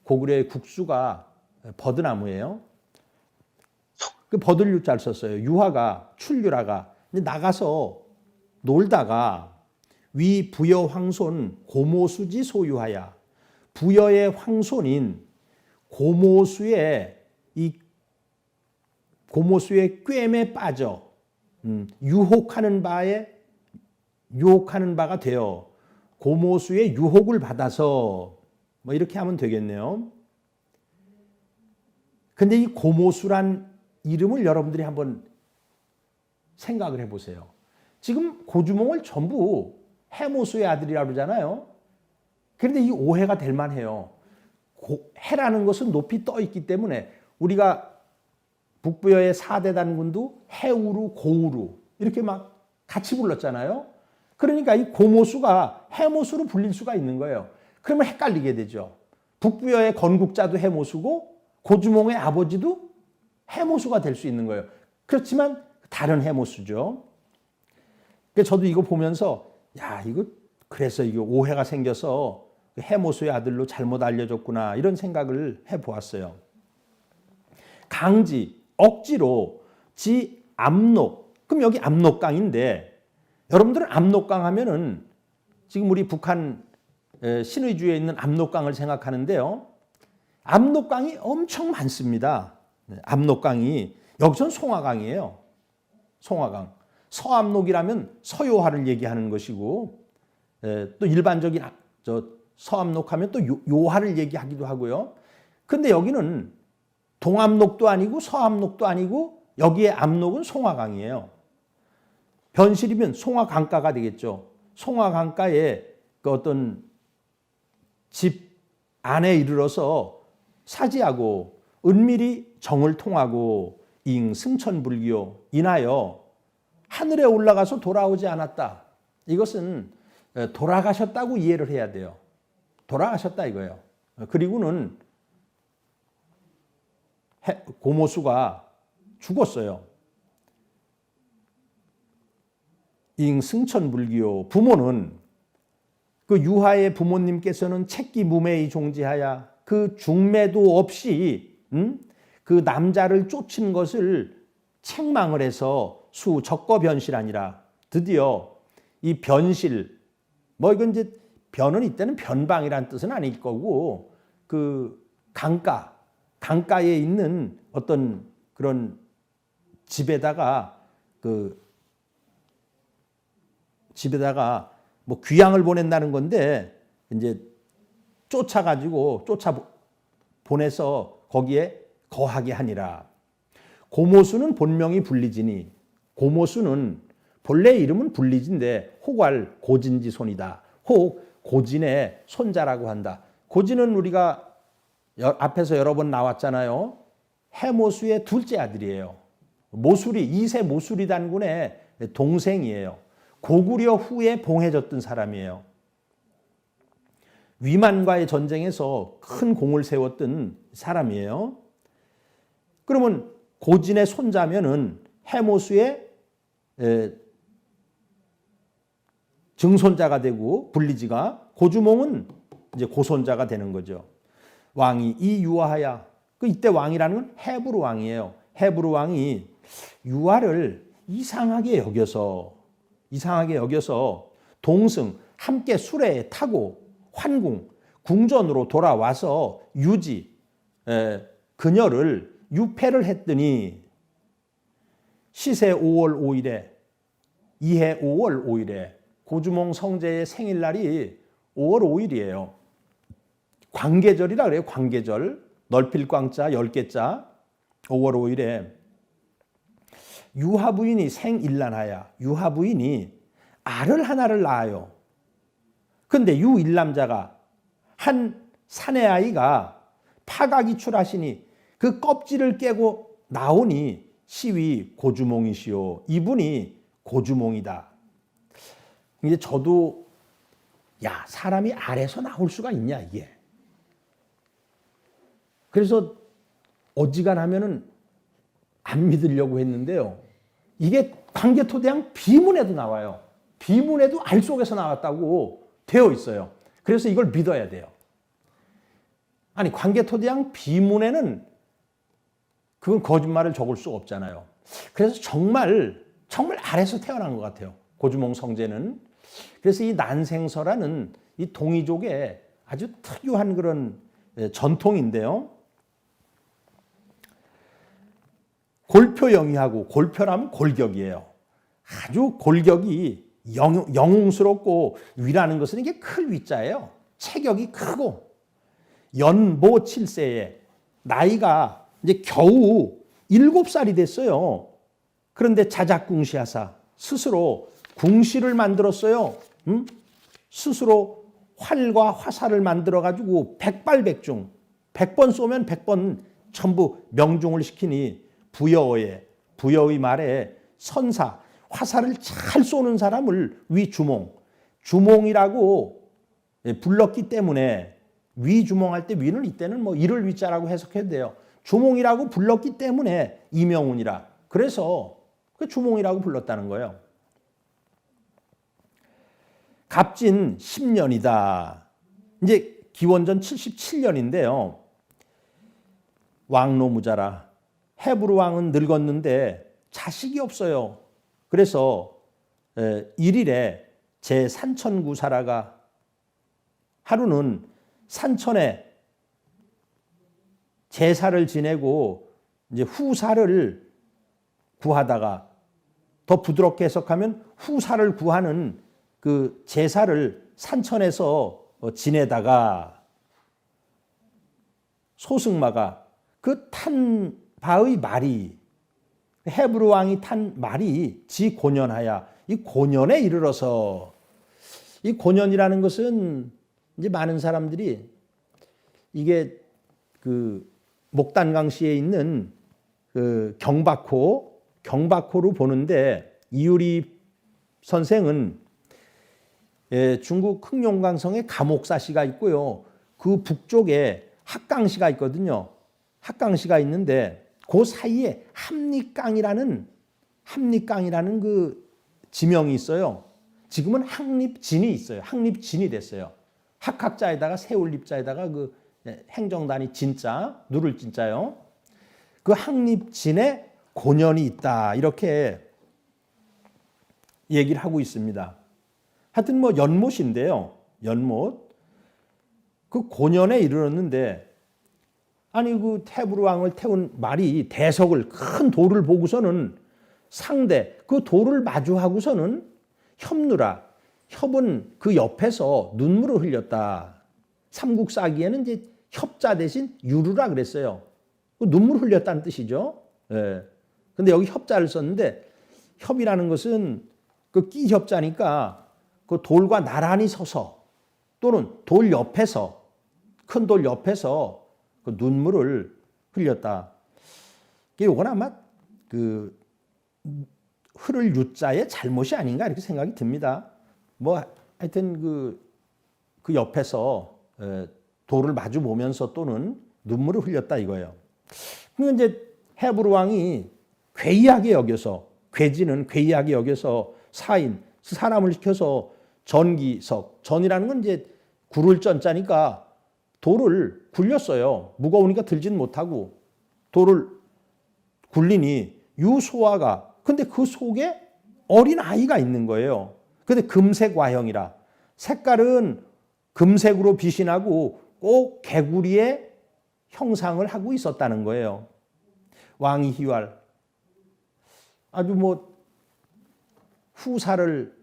고구려의 국수가 버드나무예요. 그 버들유 잘 썼어요. 유화가 출유라가 나가서 놀다가 위 부여 황손 고모수지 소유하야. 부여의 황손인 고모수의 꿰매 빠져 유혹하는 바가 되어 고모수의 유혹을 받아서 뭐 이렇게 하면 되겠네요. 근데 이 고모수란 이름을 여러분들이 한번 생각을 해보세요. 지금 고주몽을 전부 해모수의 아들이라고 그러잖아요. 그런데 이 오해가 될 만해요. 해라는 것은 높이 떠 있기 때문에 우리가 북부여의 4대 단군도 해우루, 고우루 이렇게 막 같이 불렀잖아요. 그러니까 이 고모수가 해모수로 불릴 수가 있는 거예요. 그러면 헷갈리게 되죠. 북부여의 건국자도 해모수고 고주몽의 아버지도 해모수가 될 수 있는 거예요. 그렇지만 다른 해모수죠. 그래서 저도 이거 보면서 그래서 이게 오해가 생겨서 해모수의 아들로 잘못 알려졌구나 이런 생각을 해보았어요. 강지, 억지로, 지, 압록. 그럼 여기 압록강인데 여러분들은 압록강 하면은 지금 우리 북한 신의주에 있는 압록강을 생각하는데요. 압록강이 엄청 많습니다. 압록강이 여기선 송화강이에요. 송화강. 서압록이라면 서요하를 얘기하는 것이고 또 일반적인 서압록하면 또 요하를 얘기하기도 하고요. 근데 여기는 동압록도 아니고 서압록도 아니고 여기에 압록은 송화강이에요. 변실이면 송화강가가 되겠죠. 송화강가에 그 어떤 집 안에 이르러서 사지하고 은밀히 정을 통하고 승천불기요 인하여 하늘에 올라가서 돌아오지 않았다. 이것은 돌아가셨다고 이해를 해야 돼요. 돌아가셨다 이거예요. 그리고는 고모수가 죽었어요. 승천불기요. 부모는 그 유하의 부모님께서는 책기 무매히 종지하야 그 중매도 없이 그 남자를 쫓은 것을 책망을 해서 수 적거 변실아니라 드디어 이 변실 이건 이제 변은 이때는 변방이란 뜻은 아닐 거고 그 강가에 있는 어떤 그런 집에다가 뭐 귀양을 보낸다는 건데 이제 쫓아 보내서 거기에 거하게 하니라. 고모수는 본명이 불리지니 고모수는 본래 이름은 불리진데 혹알 고진지 손이다. 혹 고진의 손자라고 한다. 고진은 우리가 앞에서 여러 번 나왔잖아요. 해모수의 둘째 아들이에요. 모수리 2세 모수리 단군의 동생이에요. 고구려 후에 봉해졌던 사람이에요. 위만과의 전쟁에서 큰 공을 세웠던 사람이에요. 그러면 고진의 손자면은 해모수의 증손자가 되고 불리지가 고주몽은 이제 고손자가 되는 거죠. 왕이 이유하야. 이때 왕이라는 건 헤브루 왕이에요. 헤브루 왕이 유아를 이상하게 여겨서 동승 함께 수레에 타고 환궁 궁전으로 돌아와서 그녀를 유패를 했더니 시세 5월 5일에 이해 5월 5일에 고주몽 성제의 생일날이 5월 5일이에요. 광계절이라 그래요. 광계절. 넓힐 광자 10개자 5월 5일에 유하부인이 생일난하야. 유하부인이 알을 하나를 낳아요. 근데 유일남자가 한 사내 아이가 파가기출하시니 그 껍질을 깨고 나오니 시위 고주몽이시오. 이분이 고주몽이다. 이제 저도 사람이 알에서 나올 수가 있냐 이게. 그래서 어지간하면은 안 믿으려고 했는데요. 이게 광개토대왕 비문에도 나와요. 비문에도 알 속에서 나왔다고 되어 있어요. 그래서 이걸 믿어야 돼요. 아니 광개토대왕 비문에는 그건 거짓말을 적을 수 없잖아요. 그래서 정말 알에서 태어난 것 같아요. 고주몽 성제는. 그래서 이 난생서라는 이 동이족의 아주 특유한 그런 전통인데요. 골표영위하고, 골표라면 골격이에요. 아주 골격이 영웅스럽고, 위라는 것은 이게 클 위자예요. 체격이 크고, 연보 7세에 나이가 이제 겨우 7살이 됐어요. 그런데 자작궁시하사 스스로 궁시를 만들었어요. 스스로 활과 화살을 만들어 가지고 백발백중, 100번 쏘면 100번 전부 명중을 시키니 부여의 말에 선사, 화살을 잘 쏘는 사람을 위주몽, 주몽이라고 불렀기 때문에, 위주몽할 때 위는 이때는 뭐 이를 위자라고 해석해도 돼요. 주몽이라고 불렀기 때문에 이명훈이라. 그래서 그 주몽이라고 불렀다는 거예요. 갑진 10년이다. 이제 기원전 77년인데요. 왕노무자라. 헤브르 왕은 늙었는데 자식이 없어요. 그래서 일일에 제 산천구사라가 하루는 산천에 제사를 지내고 이제 후사를 구하다가, 더 부드럽게 해석하면 후사를 구하는 그 제사를 산천에서 지내다가 소승마가 그 탄 바의 말이, 헤브르 왕이 탄 말이 지 고년하야, 이 고년에 이르러서, 이 고년이라는 것은 이제 많은 사람들이 이게 그 목단강시에 있는 그 경박호로 보는데, 이유리 선생은 중국 흑룡강성에 감옥사시가 있고요. 그 북쪽에 합강시가 있거든요. 합강시가 있는데 그 사이에 합립강이라는 그 지명이 있어요. 지금은 항립진이 있어요. 항립진이 됐어요. 학학자에다가 세울립자에다가 그 행정단이 진짜, 누를 진짜요. 그 항립진에 고년이 있다, 이렇게 얘기를 하고 있습니다. 하여튼 뭐 연못인데요. 연못. 그 고년에 이르렀는데, 아니 그 헤브르 왕을 태운 말이 대석을, 큰 돌을 보고서는 상대, 그 돌을 마주하고서는 협누라, 협은 그 옆에서 눈물을 흘렸다. 삼국사기에는 이제 협자 대신 유루라 그랬어요. 그 눈물 흘렸다는 뜻이죠. 예. 근데 여기 협자를 썼는데, 협이라는 것은 그 끼협자니까 그 돌과 나란히 서서, 또는 돌 옆에서, 큰 돌 옆에서 그 눈물을 흘렸다. 이건 아마 그 흐를 유자의 잘못이 아닌가, 이렇게 생각이 듭니다. 뭐 하여튼 그 옆에서 돌을 마주 보면서 또는 눈물을 흘렸다 이거예요. 그러니까 이제 헤브르 왕이 괴이하게 여겨서, 괴지는 괴이하게 여겨서 사인, 사람을 시켜서 전기석, 전이라는 건 이제 구를 전자니까 돌을 굴렸어요. 무거우니까 들진 못하고 돌을 굴리니 유소아가, 근데 그 속에 어린 아이가 있는 거예요. 근데 금색 와형이라, 색깔은 금색으로 빛이 나고 꼭 개구리의 형상을 하고 있었다는 거예요. 왕이 희활, 아주 뭐 후사를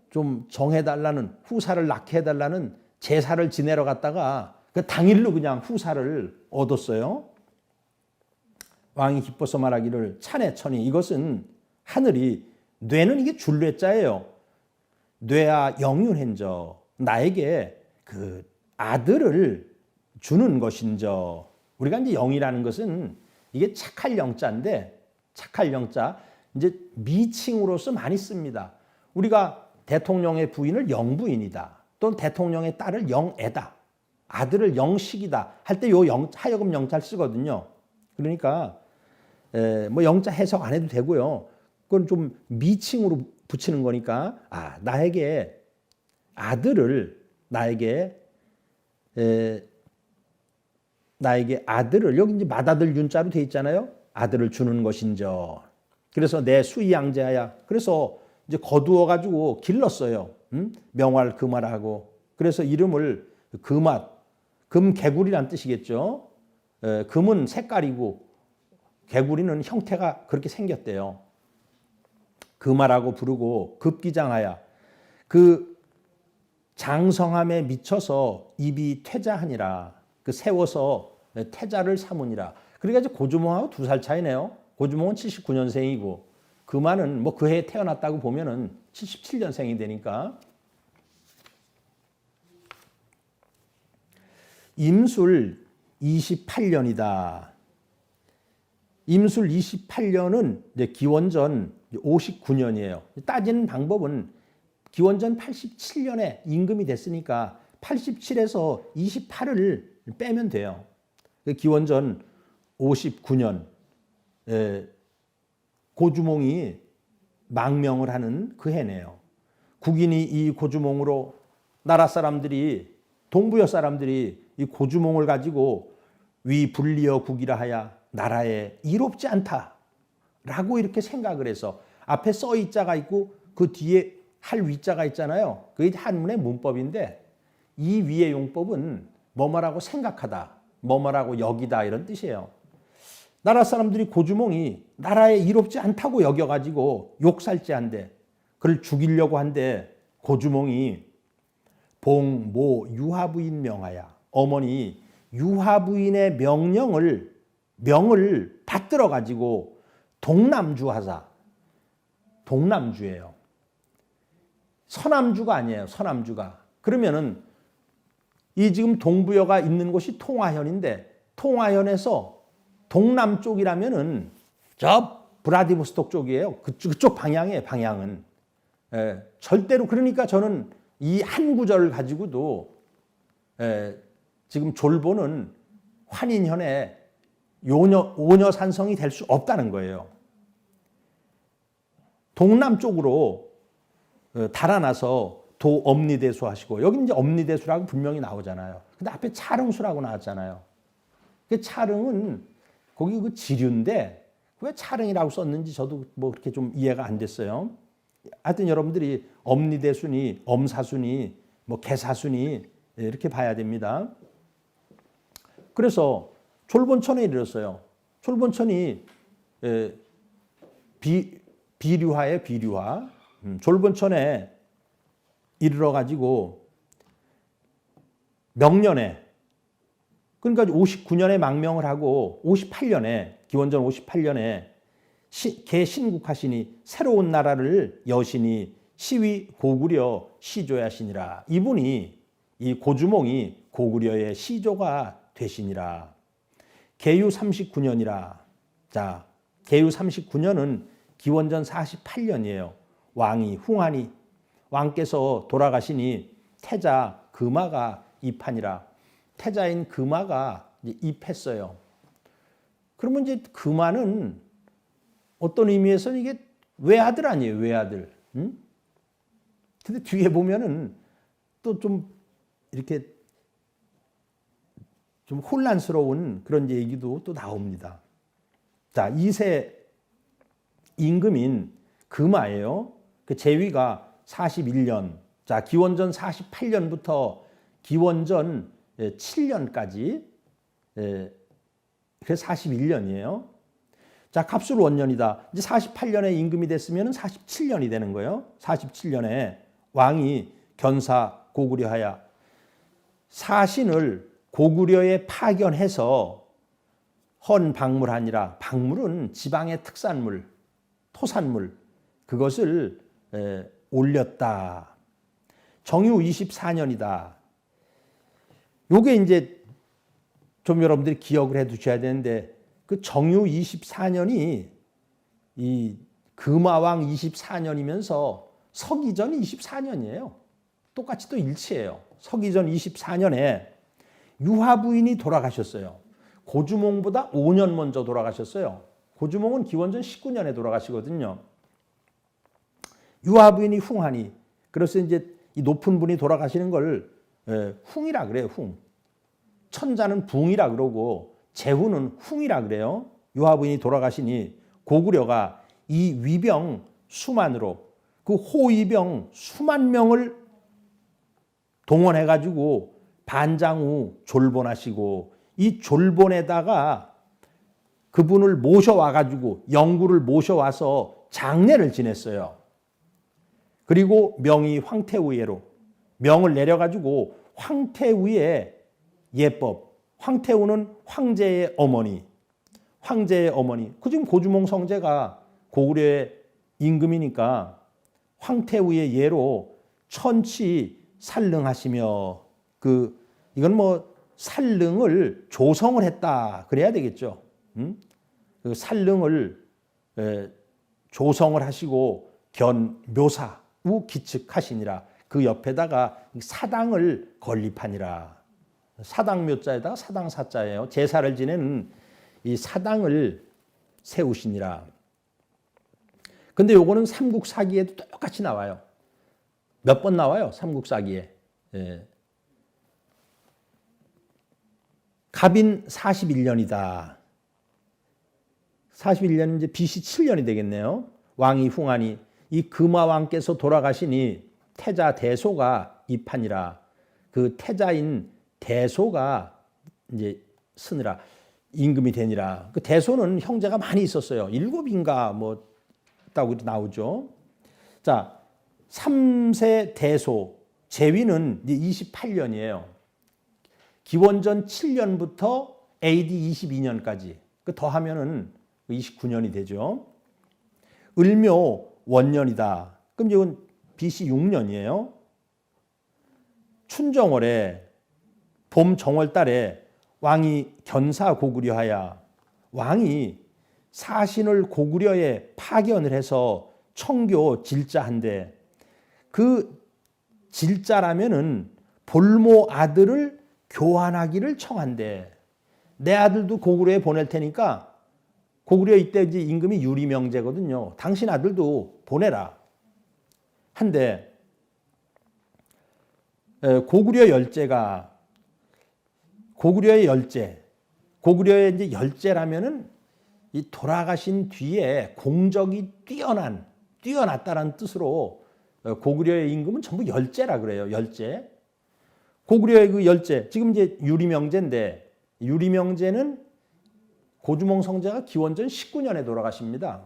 좀 정해달라는, 후사를 낳게 해달라는 제사를 지내러 갔다가 그 당일로 그냥 후사를 얻었어요. 왕이 기뻐서 말하기를 차내천이, 이것은 하늘이, 뇌는 이게 줄뇌자예요. 뇌아 영윤행저, 나에게 그 아들을 주는 것인저. 우리가 이제 영이라는 것은 이게 착할 영자인데, 착할 영자 이제 미칭으로서 많이 씁니다. 우리가 대통령의 부인을 영부인이다, 또는 대통령의 딸을 영애다, 아들을 영식이다 할 때 요 하여금 영자를 쓰거든요. 그러니까 뭐 영자 해석 안 해도 되고요. 그건 좀 미칭으로 붙이는 거니까, 나에게 아들을, 나에게 아들을, 여기 이제 맏아들 윤자로 돼 있잖아요. 아들을 주는 것인저. 그래서 내 수이 양제하야. 그래서 이제 거두어 가지고 길렀어요. 명활 금화라고. 그래서 이름을 금화, 금개구리란 뜻이겠죠. 금은 색깔이고 개구리는 형태가 그렇게 생겼대요. 금화라고 부르고 급기장하야. 그 장성함에 미쳐서 입이 퇴자하니라. 그 세워서 태자를 삼으니라. 그러니까 이제 고주몽하고 2살 차이네요. 고주몽은 79년생이고 금화는 뭐 그 해에 태어났다고 보면은 77년생이 되니까. 임술 28년이다. 임술 28년은 이제 기원전 59년이에요. 따지는 방법은 기원전 87년에 임금이 됐으니까 87에서 28을 빼면 돼요. 기원전 59년 고주몽이 망명을 하는 그 해네요. 국인이 이 고주몽으로 나라 사람들이 동부여 사람들이 이 고주몽을 가지고 위 불리어 국이라 하야 나라에 이롭지 않다라고 이렇게 생각을 해서 앞에 써 있자가 있고 그 뒤에 할 위자가 있잖아요. 그게 한문의 문법인데 이 위의 용법은 뭐뭐라고 생각하다, 뭐뭐라고 여기다 이런 뜻이에요. 나라 사람들이 고주몽이 나라에 이롭지 않다고 여겨가지고 욕살지한데 그를 죽이려고 한데 고주몽이 봉, 모, 유하부인 명하야. 어머니 유하부인의 명을 받들어 가지고 동남주 하사. 동남주예요. 서남주가 아니에요. 서남주가. 그러면은 이 지금 동부여가 있는 곳이 통화현인데 통화현에서 동남쪽이라면은 저 브라디보스톡 쪽이에요. 그쪽 방향이에요. 방향은. 절대로 그러니까 저는 이 한 구절을 가지고도 지금 졸보는 환인현의 오녀 산성이 될 수 없다는 거예요. 동남쪽으로 달아나서 도엄니대수 하시고 여기 이제 엄니대수라고 분명히 나오잖아요. 근데 앞에 차릉수라고 나왔잖아요. 그 차릉은 거기 그 지류인데 왜 차릉이라고 썼는지 저도 뭐 그렇게 좀 이해가 안 됐어요. 하여튼 여러분들이 엄니대수니 엄사수니 뭐 개사수니 이렇게 봐야 됩니다. 그래서 졸본천에 이르렀어요. 졸본천이 비류화에 비류화. 졸본천에 이르러 가지고 명년에 그러니까 59년에 망명을 하고 58년에 기원전 58년에 개신국하시니 새로운 나라를 여시니 시위 고구려 시조야시니라. 이분이 이 고주몽이 고구려의 시조가 되시니라. 계유 39년이라. 자, 계유 39년은 기원전 48년이에요. 왕이 흥하니 왕께서 돌아가시니 태자 금화가 입하니라. 태자인 금화가 입했어요. 그러면 이제 금화는 어떤 의미에서는 이게 외아들 아니에요, 외아들. 응? 근데 뒤에 보면은 또 좀 이렇게 좀 혼란스러운 그런 얘기도 또 나옵니다. 자, 2세 임금인 금화예요. 그 제위가 41년. 자, 기원전 48년부터 기원전 7년까지 그래서 41년이에요. 자, 갑술 원년이다. 이제 48년에 임금이 됐으면 47년이 되는 거예요. 47년에 왕이 견사 고구려하야 사신을 고구려에 파견해서 헌 박물하니라. 박물은 지방의 특산물, 토산물 그것을 올렸다. 정유 24년이다. 요게 이제 좀 여러분들이 기억을 해 두셔야 되는데 그 정유 24년이 이 금화왕 24년이면서 서기전 24년이에요. 똑같이 또 일치해요. 서기전 24년에 유하부인이 돌아가셨어요. 고주몽보다 5년 먼저 돌아가셨어요. 고주몽은 기원전 19년에 돌아가시거든요. 유하부인이 흥하니 그래서 이제 이 높은 분이 돌아가시는 걸 흥이라 그래요. 흥. 천자는 붕이라 그러고 제후는 흥이라 그래요. 유하부인이 돌아가시니 고구려가 이 위병 수만으로 그 호위병 수만 명을 동원해가지고 반장후 졸본하시고 이 졸본에다가 그분을 모셔와가지고 영구를 모셔와서 장례를 지냈어요. 그리고 명이 황태우예로 명을 내려가지고 황태우의 예법, 황태우는 황제의 어머니, 그 지금 고주몽 성제가 고구려의 임금이니까 황태우의 예로 천치 살릉하시며 이건 뭐 살릉을 조성을 했다 그래야 되겠죠. 그 살릉을 조성을 하시고 묘사우 기측하시니라. 그 옆에다가 사당을 건립하니라. 사당묘자에다가 사당사자예요. 제사를 지내는 이 사당을 세우시니라. 근데 요거는 삼국사기에도 똑같이 나와요. 몇 번 나와요, 삼국사기에. 갑인 41년이다. 41년은 이제 BC 7년이 되겠네요. 왕이 흥하니 이 금화왕께서 돌아가시니 태자 대소가 입하니라. 그 태자인 대소가 이제 쓰느라 임금이 되니라. 그 대소는 형제가 많이 있었어요. 7인가 뭐 있다고 나오죠. 자, 3세 대소 제위는 이제 28년이에요. 기원전 7년부터 AD 22년까지 그 더하면은 29년이 되죠. 을묘 원년이다. 그럼 이건 BC 6년이에요. 춘정월에 봄 정월달에 왕이 견사 고구려하야 왕이 사신을 고구려에 파견을 해서 청교 질자한데 그 질자라면은 볼모 아들을 교환하기를 청한대. 내 아들도 고구려에 보낼 테니까 고구려 이때 이제 임금이 유리명제거든요. 당신 아들도 보내라. 한데 고구려의 이제 열제라면은 이 돌아가신 뒤에 공적이 뛰어났다는 뜻으로 고구려의 임금은 전부 열제라 그래요. 열제. 고구려의 그 열제, 지금 이제 유리명제인데 유리명제는 고주몽 성제가 기원전 19년에 돌아가십니다.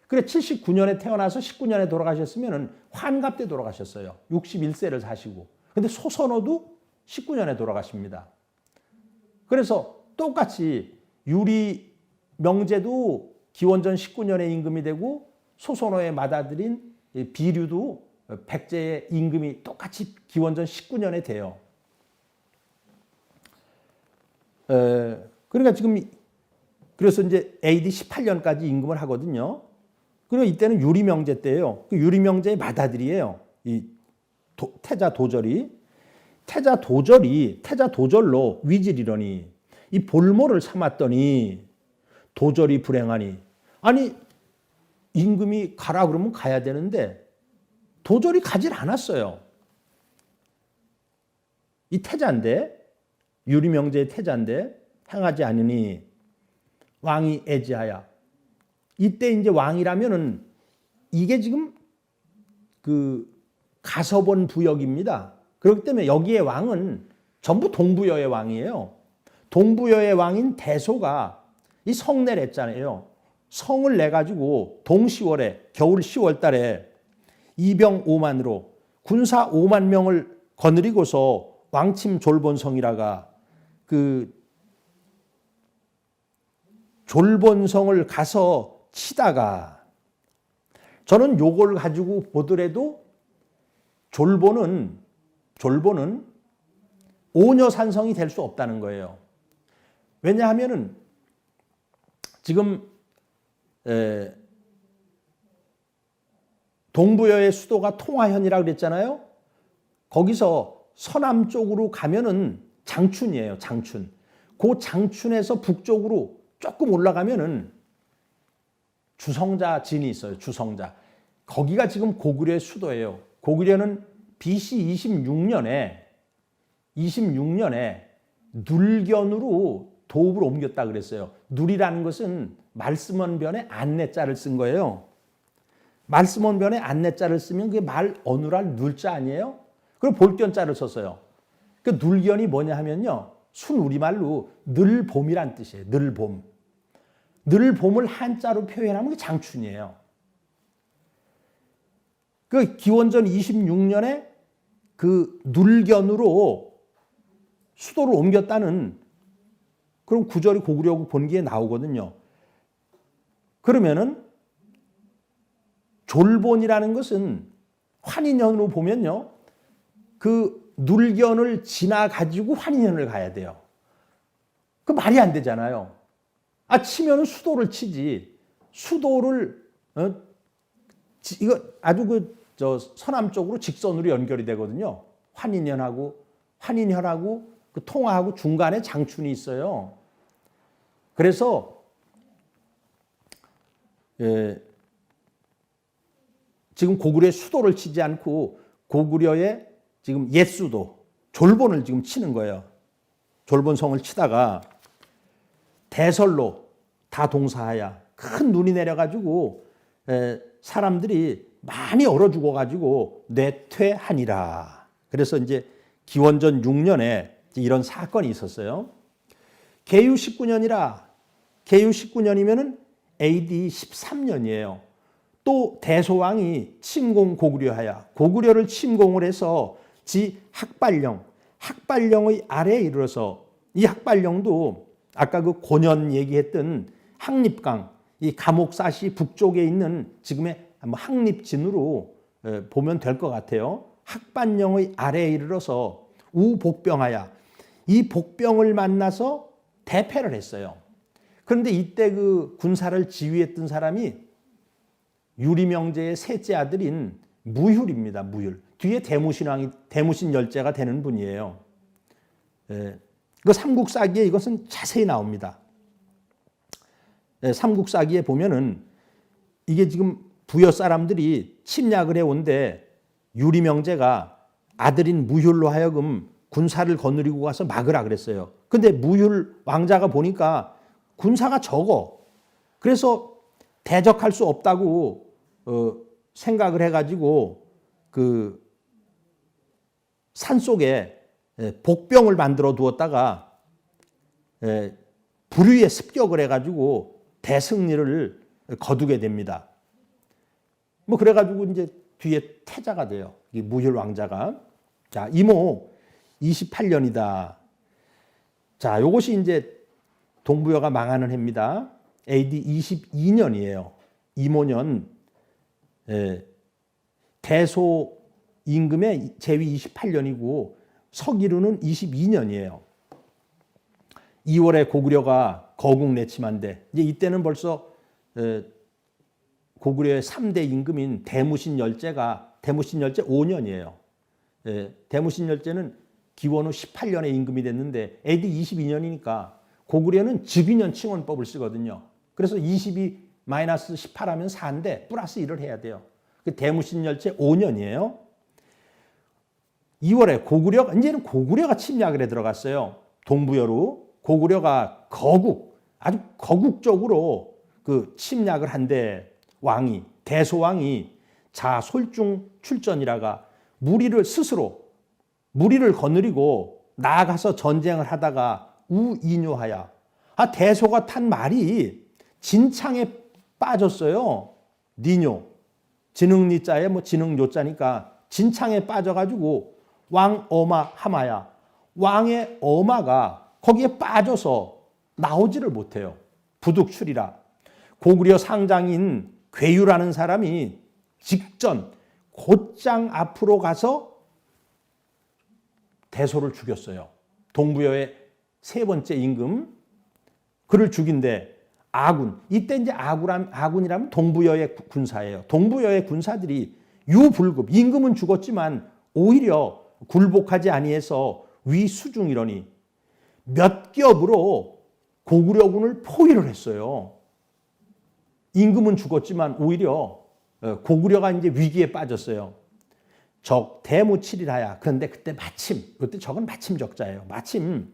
그래 79년에 태어나서 19년에 돌아가셨으면 환갑 때 돌아가셨어요. 61세를 사시고. 근데 소선호도 19년에 돌아가십니다. 그래서 똑같이 유리명제도 기원전 19년에 임금이 되고 소선호의 맏아들인 비류도 백제의 임금이 똑같이 기원전 19년에 돼요. 그러니까 지금 그래서 이제 AD 18년까지 임금을 하거든요. 그리고 이때는 유리명제 때예요. 그 유리명제의 맏아들이에요. 이 태자 도절로 위질이러니 이 볼모를 삼았더니 도절이 불행하니 아니 임금이 가라 그러면 가야 되는데 도절이 가질 않았어요. 이 태자인데 유리명제의 태자인데 행하지 않으니 왕이 애지하야. 이때 이제 왕이라면은 이게 지금 그 가서본 부역입니다. 그렇기 때문에 여기에 왕은 전부 동부여의 왕이에요. 동부여의 왕인 대소가 이 성내를 했잖아요. 성을 내가지고 동시월에 겨울 10월 달에 이병 5만으로 군사 5만 명을 거느리고서 왕침 졸본성이라가 그 졸본성을 가서 치다가 저는 요걸 가지고 보더라도 졸본은 오녀산성이 될 수 없다는 거예요. 왜냐하면은 지금 동부여의 수도가 통화현이라고 그랬잖아요. 거기서 서남 쪽으로 가면은 장춘이에요. 장춘. 그 장춘에서 북쪽으로 조금 올라가면은 주성자 진이 있어요. 주성자. 거기가 지금 고구려의 수도예요. 고구려는 BC 26년에 눌견으로 도읍을 옮겼다 그랬어요. 눌이라는 것은 말씀원변에 안내자를 쓴 거예요. 말씀 원변에 안내자를 쓰면 그게 말 어누랄 눌자 아니에요? 그리고 볼견자를 썼어요. 그 눌견이 뭐냐 하면요. 순우리말로 늘봄이란 뜻이에요. 늘봄. 늘봄을 한자로 표현하면 그게 장춘이에요. 그 기원전 26년에 그 눌견으로 수도를 옮겼다는 그런 구절이 고구려 본기에 나오거든요. 그러면은 졸본이라는 것은 환인현으로 보면요. 그 눌견을 지나가지고 환인현을 가야 돼요. 그 말이 안 되잖아요. 치면은 수도를 치지. 수도를, 이거 아주 서남 쪽으로 직선으로 연결이 되거든요. 환인현하고 그 통화하고 중간에 장춘이 있어요. 그래서, 지금 고구려의 수도를 치지 않고 고구려의 지금 옛수도, 졸본을 지금 치는 거예요. 졸본성을 치다가 대설로 다 동사하야 큰 눈이 내려가지고 사람들이 많이 얼어 죽어가지고 뇌퇴하니라. 그래서 이제 기원전 6년에 이런 사건이 있었어요. 계유 19년이라. 계유 19년이면은 AD 13년이에요. 또 대소왕이 침공 고구려하야. 고구려를 침공을 해서 지 학발령의 아래에 이르러서 이 학발령도 아까 그 고년 얘기했던 항립강, 이 감옥사시 북쪽에 있는 지금의 항립진으로 보면 될 것 같아요. 학반령의 아래에 이르러서 우복병하야. 이 복병을 만나서 대패를 했어요. 그런데 이때 그 군사를 지휘했던 사람이 유리명제의 셋째 아들인 무휼입니다. 무휼. 뒤에 대무신 열제가 되는 분이에요. 그 삼국사기에 이것은 자세히 나옵니다. 삼국사기에 보면은 이게 지금 부여 사람들이 침략을 해온데 유리명제가 아들인 무휼로 하여금 군사를 거느리고 가서 막으라 그랬어요. 근데 무휼 왕자가 보니까 군사가 적어. 그래서 대적할 수 없다고 생각을 해가지고 그 산속에 복병을 만들어 두었다가 불위에 습격을 해가지고 대승리를 거두게 됩니다. 뭐 그래가지고 이제 뒤에 태자가 돼요. 이 무휼 왕자가. 자, 이모 28년이다. 자, 요것이 이제 동부여가 망하는 해입니다. AD 22년이에요. 이모년. 대소 임금의 제위 28년이고 서기르는 22년이에요. 2월에 고구려가 거국 내침한데 이제 이때는 벌써 고구려의 3대 임금인 대무신 열제가 대무신 열제 5년이에요. 대무신 열제는 기원 후 18년에 임금이 됐는데 AD 22년이니까 고구려는 즉위년 칭원법을 쓰거든요. 그래서 22-18 하면 4인데 플러스 1을 해야 돼요. 그 대무신 열제 5년이에요. 2월에 이제는 고구려가 침략을 해 들어갔어요. 동부여로. 고구려가 아주 거국적으로 그 침략을 한데 대소왕이 자솔중 출전이라가 무리를 거느리고 나아가서 전쟁을 하다가 우인요하야. 대소가 탄 말이 진창에 빠졌어요. 니뇨. 지능니자에 지능요자니까 진창에 빠져가지고 왕어마 하마야. 왕의 어마가 거기에 빠져서 나오지를 못해요. 부득출이라. 고구려 상장인 괴유라는 사람이 직전 곧장 앞으로 가서 대소를 죽였어요. 동부여의 세 번째 임금. 그를 죽인데 이때 이제 아군이라면 동부여의 군사예요. 동부여의 군사들이 유불급, 임금은 죽었지만 오히려 굴복하지 아니해서 위수중이러니 몇 겹으로 고구려군을 포위를 했어요. 임금은 죽었지만 오히려 고구려가 이제 위기에 빠졌어요. 적 대무칠일하야. 그런데 그때 적은 마침 적자예요. 마침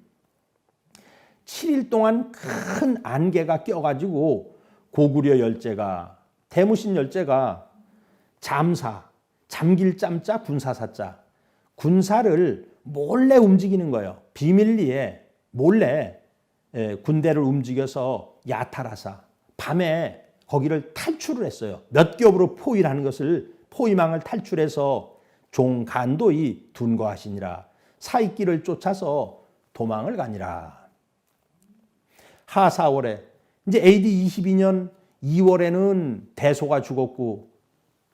7일 동안 큰 안개가 껴가지고 고구려 열제가 대무신 열제가 잠사, 잠길 짬자 군사사자. 군사를 몰래 움직이는 거예요. 비밀리에 몰래 군대를 움직여서 야탈하사 밤에 거기를 탈출을 했어요. 몇 겹으로 포위하는 것을 포위망을 탈출해서 종간도이 둔거하시니라. 사익길을 쫓아서 도망을 가니라. 하 4월에 이제 AD 22년 2월에는 대소가 죽었고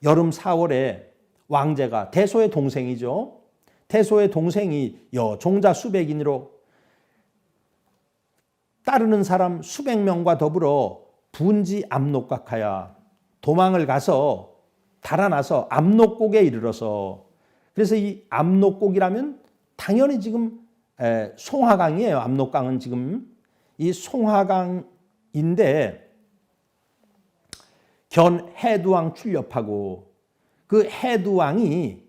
여름 4월에 왕제가 대소의 동생이죠. 대소의 동생이 여종자 수백인으로 따르는 사람 수백 명과 더불어 분지 압록각하여 도망을 가서 달아나서 압록곡에 이르러서 그래서 이 압록곡이라면 당연히 지금 송하강이에요. 압록강은 지금 이 송하강인데 견 해두왕 출렵하고 그 해두왕이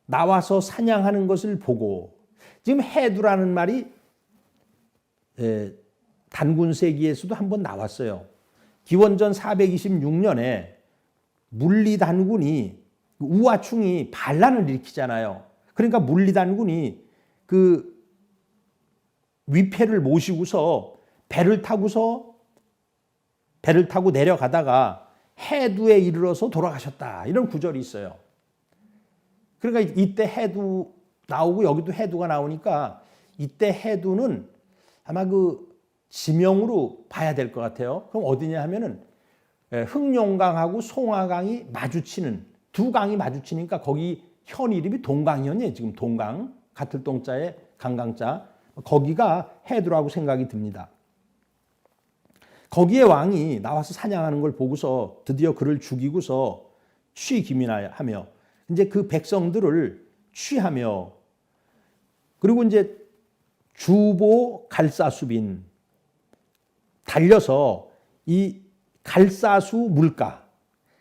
나와서 사냥하는 것을 보고 지금 해두라는 말이 단군세기에서도 한번 나왔어요. 기원전 426년에 물리단군이 우아충이 반란을 일으키잖아요. 그러니까 물리단군이 그 위패를 모시고서 배를 타고 내려가다가 해두에 이르러서 돌아가셨다. 이런 구절이 있어요. 그러니까 이때 해두 나오고 여기도 해두가 나오니까 이때 해두는 아마 그 지명으로 봐야 될 것 같아요. 그럼 어디냐 하면은 흑룡강하고 송하강이 마주치는 두 강이 마주치니까 거기 현 이름이 동강현이에요. 지금 동강 같을 동자에 강강자 거기가 해두라고 생각이 듭니다. 거기에 왕이 나와서 사냥하는 걸 보고서 드디어 그를 죽이고서 취기민하며 이제 그 백성들을 취하며 그리고 이제 주보 갈사수빈 달려서 이 갈사수 물가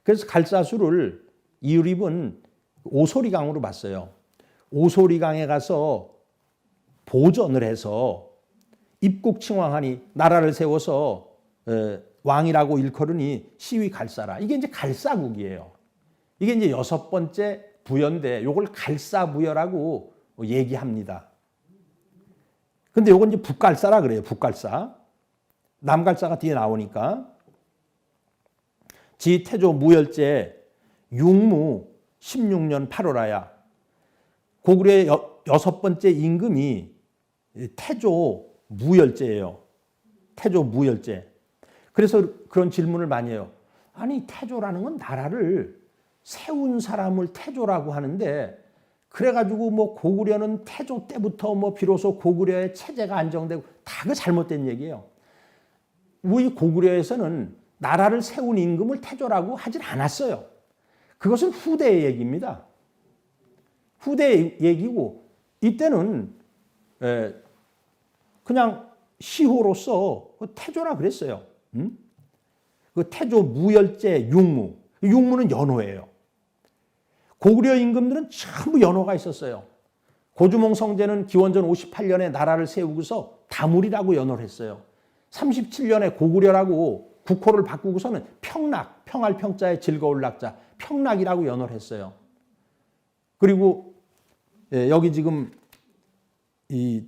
그래서 갈사수를 이유립은 오소리강으로 봤어요. 오소리강에 가서 보전을 해서 입국칭왕하니 나라를 세워서 왕이라고 일컬으니 시위 갈사라. 이게 이제 갈사국이에요. 이게 이제 6번째 부여인데 이걸 갈사부여라고 얘기합니다. 근데 요건 이제 북갈사라 그래요. 북갈사. 남갈사가 뒤에 나오니까. 지태조 무열제 융무 16년 8월하야. 고구려의 6번째 임금이 태조 무열제예요. 태조 무열제. 그래서 그런 질문을 많이 해요. 아니 태조라는 건 나라를 세운 사람을 태조라고 하는데 그래가지고 뭐 고구려는 태조 때부터 뭐 비로소 고구려의 체제가 안정되고 다 그 잘못된 얘기예요. 우리 고구려에서는 나라를 세운 임금을 태조라고 하질 않았어요. 그것은 후대의 얘기입니다. 후대의 얘기고 이때는 그냥 시호로서 태조라 그랬어요. 그 태조 무열제 융무. 융무는 연호예요. 고구려 임금들은 전부 연호가 있었어요. 고주몽 성제는 기원전 58년에 나라를 세우고서 다물이라고 연호를 했어요. 37년에 고구려라고 국호를 바꾸고서는 평락, 평할 평자에 즐거울 낙자, 평락이라고 연호를 했어요. 그리고 여기 지금 이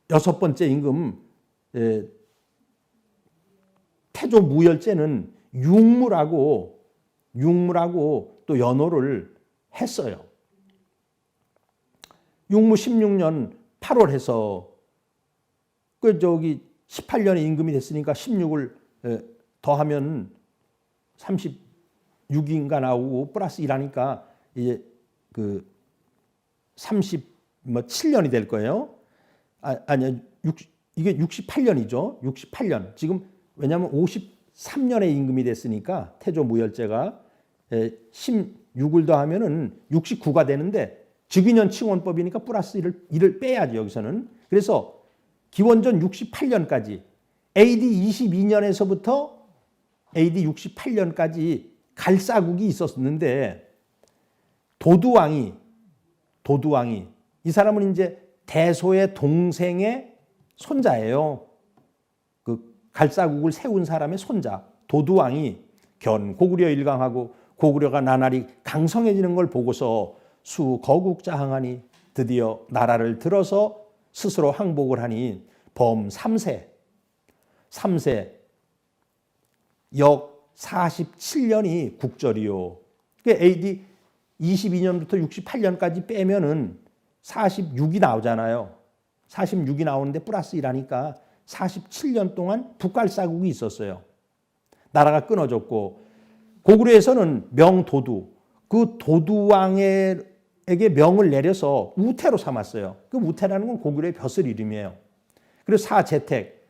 6번째 임금 태조 무열제는 융무라고 또 연호를 했어요. 융무 16년 8월 해서 그 저기 18년에 임금이 됐으니까 16을 더하면 36인가 나오고 플러스 1하니까 이제 그 37년이 될 거예요. 아니요. 이게 68년이죠. 68년. 지금 왜냐하면 53년에 임금이 됐으니까 태조 무열제가 16을 더하면은 69가 되는데 즉위년 칭원법이니까 플러스 1을 빼야죠. 여기서는. 그래서 기원전 68년까지 AD 22년에서부터 AD 68년까지 갈사국이 있었는데 도두왕이 이 사람은 이제 대소의 동생의 손자예요. 그 갈사국을 세운 사람의 손자 도두왕이 견 고구려 일강하고 고구려가 나날이 강성해지는 걸 보고서 수 거국자항하니 드디어 나라를 들어서 스스로 항복을 하니 범 3세 역 47년이 국절이요. AD 22년부터 68년까지 빼면은 46이 나오잖아요. 46이 나오는데 플러스 1하니까 47년 동안 북갈사국이 있었어요. 나라가 끊어졌고 고구려에서는 명도두, 그 도두왕에게 명을 내려서 우태로 삼았어요. 그 우태라는 건 고구려의 벼슬 이름이에요. 그리고 사재택,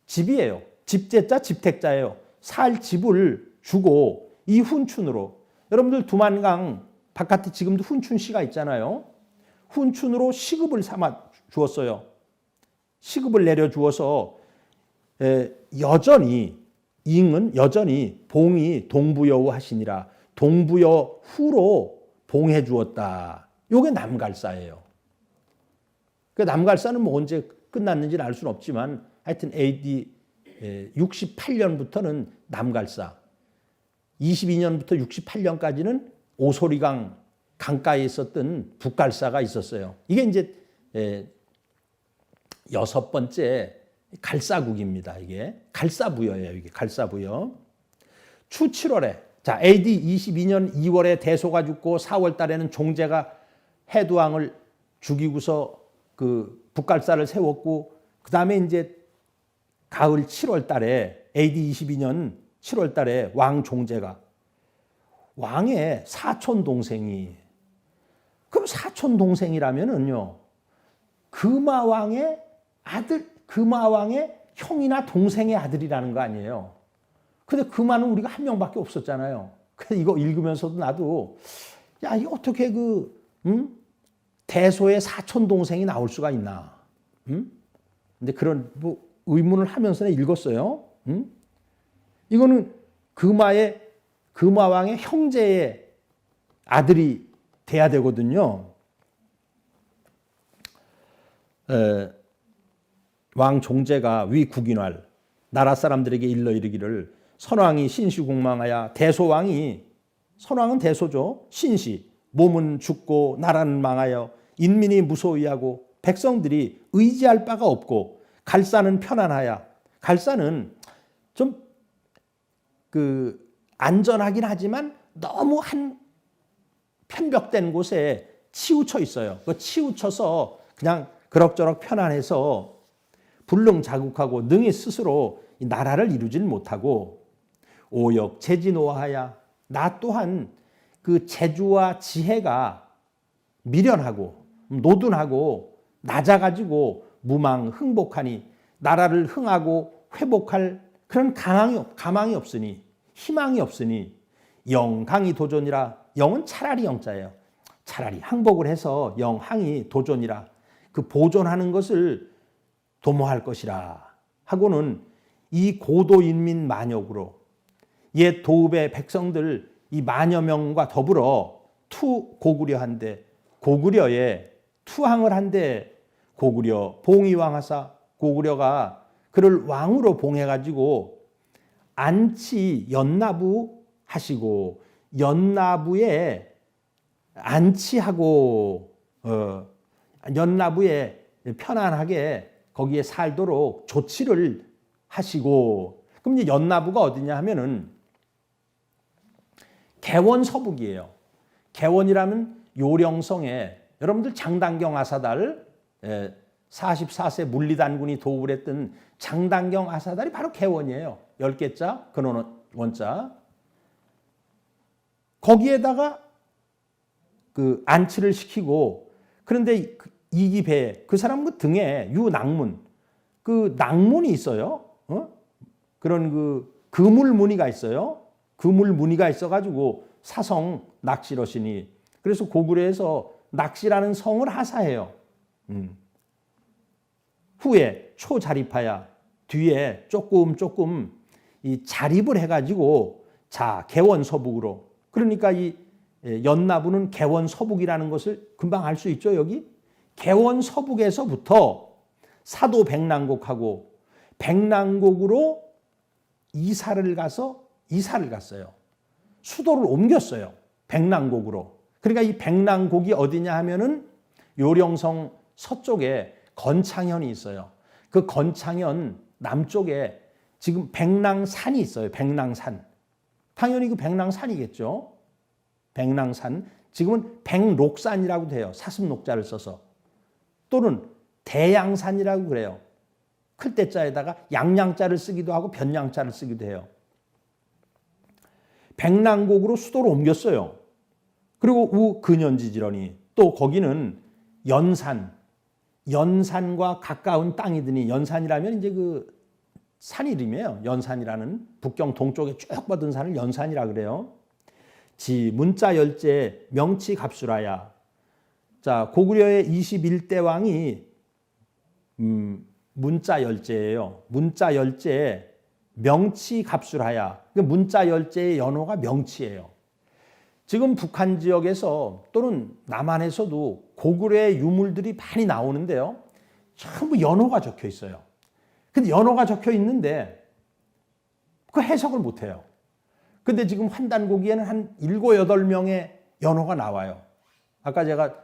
집이에요. 집재자, 집택자예요. 살 집을 주고 이 훈춘으로, 여러분들 두만강 바깥에 지금도 훈춘시가 있잖아요. 훈춘으로 시급을 삼아 주었어요. 시급을 내려 주어서 여전히 잉은 여전히 봉이 동부여우 하시니라. 동부여 후로 봉해 주었다. 요게 남갈사예요. 그 남갈사는 뭐 언제 끝났는지는 알 수는 없지만 하여튼 AD 68년부터는 남갈사, 22년부터 68년까지는 오소리강 강가에 있었던 북갈사가 있었어요. 이게 이제 6번째 갈사국입니다. 이게 갈사부여예요. 이게 갈사부여. 추 7월에 자 AD 22년 2월에 대소가 죽고 4월 달에는 종제가 해두왕을 죽이고서 그 북갈사를 세웠고 그 다음에 이제 가을 7월 달에 AD 22년 7월 달에 왕 종제가 왕의 사촌 동생이, 그럼 사촌 동생이라면은요 금화왕의 아들, 금화왕의 형이나 동생의 아들이라는 거 아니에요. 근데 금화는 우리가 한 명밖에 없었잖아요. 그래서 이거 읽으면서도 나도 야, 이거 어떻게 대소의 사촌 동생이 나올 수가 있나? 근데 그런 뭐 의문을 하면서 읽었어요. 이거는 금화왕의 형제의 아들이 돼야 되거든요. 왕 종제가 위 국인활 나라 사람들에게 일러 이르기를 선왕이 신시국망하여 대소왕이, 선왕은 대소죠. 신시 몸은 죽고 나라는 망하여 인민이 무소위하고 백성들이 의지할 바가 없고 갈사는 편안하여, 갈사는 좀 안전하긴 하지만 너무 한 편벽된 곳에 치우쳐 있어요. 그 치우쳐서 그냥 그럭저럭 편안해서 불능자국하고 능히 스스로 이 나라를 이루질 못하고 오역 재지노하야, 나 또한 그 재주와 지혜가 미련하고 노둔하고 낮아가지고 무망 흥복하니 나라를 흥하고 회복할 그런 가망이 없으니, 희망이 없으니 영항이 도전이라. 영은 차라리 영자예요. 차라리 항복을 해서 영항이 도전이라. 그 보존하는 것을 도모할 것이라 하고는 이 고도인민 만역으로 옛 도읍의 백성들 이 만여 명과 더불어 고구려한데, 고구려에 투항을 한데 고구려 봉의왕하사, 고구려가 그를 왕으로 봉해가지고 안치 연나부 하시고 연나부에 안치하고 연나부에 편안하게 거기에 살도록 조치를 하시고. 그럼 이제 연나부가 어디냐 하면은 개원 서북이에요. 개원이라면 요령성에 여러분들 장단경 아사달 44세 물리단군이 도읍을 했던 장단경 아사달이 바로 개원이에요. 10개자 근원 원자. 거기에다가 그 안치를 시키고, 그런데 이기배 그 사람 그 등에 유낭문, 그 낭문이 있어요. 그런 그 그물 무늬가 있어요. 그물 무늬가 있어가지고 사성 낚시러시니, 그래서 고구려에서 낚시라는 성을 하사해요. 후에 초자립하야, 뒤에 조금 이 자립을 해가지고 자 개원 서북으로. 그러니까 이 연나부는 개원 서북이라는 것을 금방 알 수 있죠. 여기 개원 서북에서부터 사도 백남곡하고 백남곡으로 이사를 갔어요. 수도를 옮겼어요. 백랑곡으로. 그러니까 이 백랑곡이 어디냐 하면은 요령성 서쪽에 건창현이 있어요. 그 건창현 남쪽에 지금 백랑산이 있어요. 백랑산. 당연히 그 백랑산이겠죠. 백랑산. 지금은 백록산이라고 돼요. 사슴록자를 써서. 또는 대양산이라고 그래요. 클 때자에다가 양양자를 쓰기도 하고 변양자를 쓰기도 해요. 백랑곡으로 수도를 옮겼어요. 그리고 우근현지지러니 또 거기는 연산과 가까운 땅이더니 연산이라면 이제 그 산 이름이에요. 연산이라는 북경 동쪽에 쭉 뻗은 산을 연산이라 그래요. 지 문자 열제 명치 갑수라야. 자, 고구려의 21대 왕이 문자 열제예요. 문자 열제 명치 갑수라야. 문자 열제의 연호가 명치예요. 지금 북한 지역에서 또는 남한에서도 고구려의 유물들이 많이 나오는데요. 전부 연호가 적혀 있어요. 근데 연호가 적혀 있는데 그 해석을 못 해요. 근데 지금 환단고기에는 한 7, 8명의 연호가 나와요. 아까 제가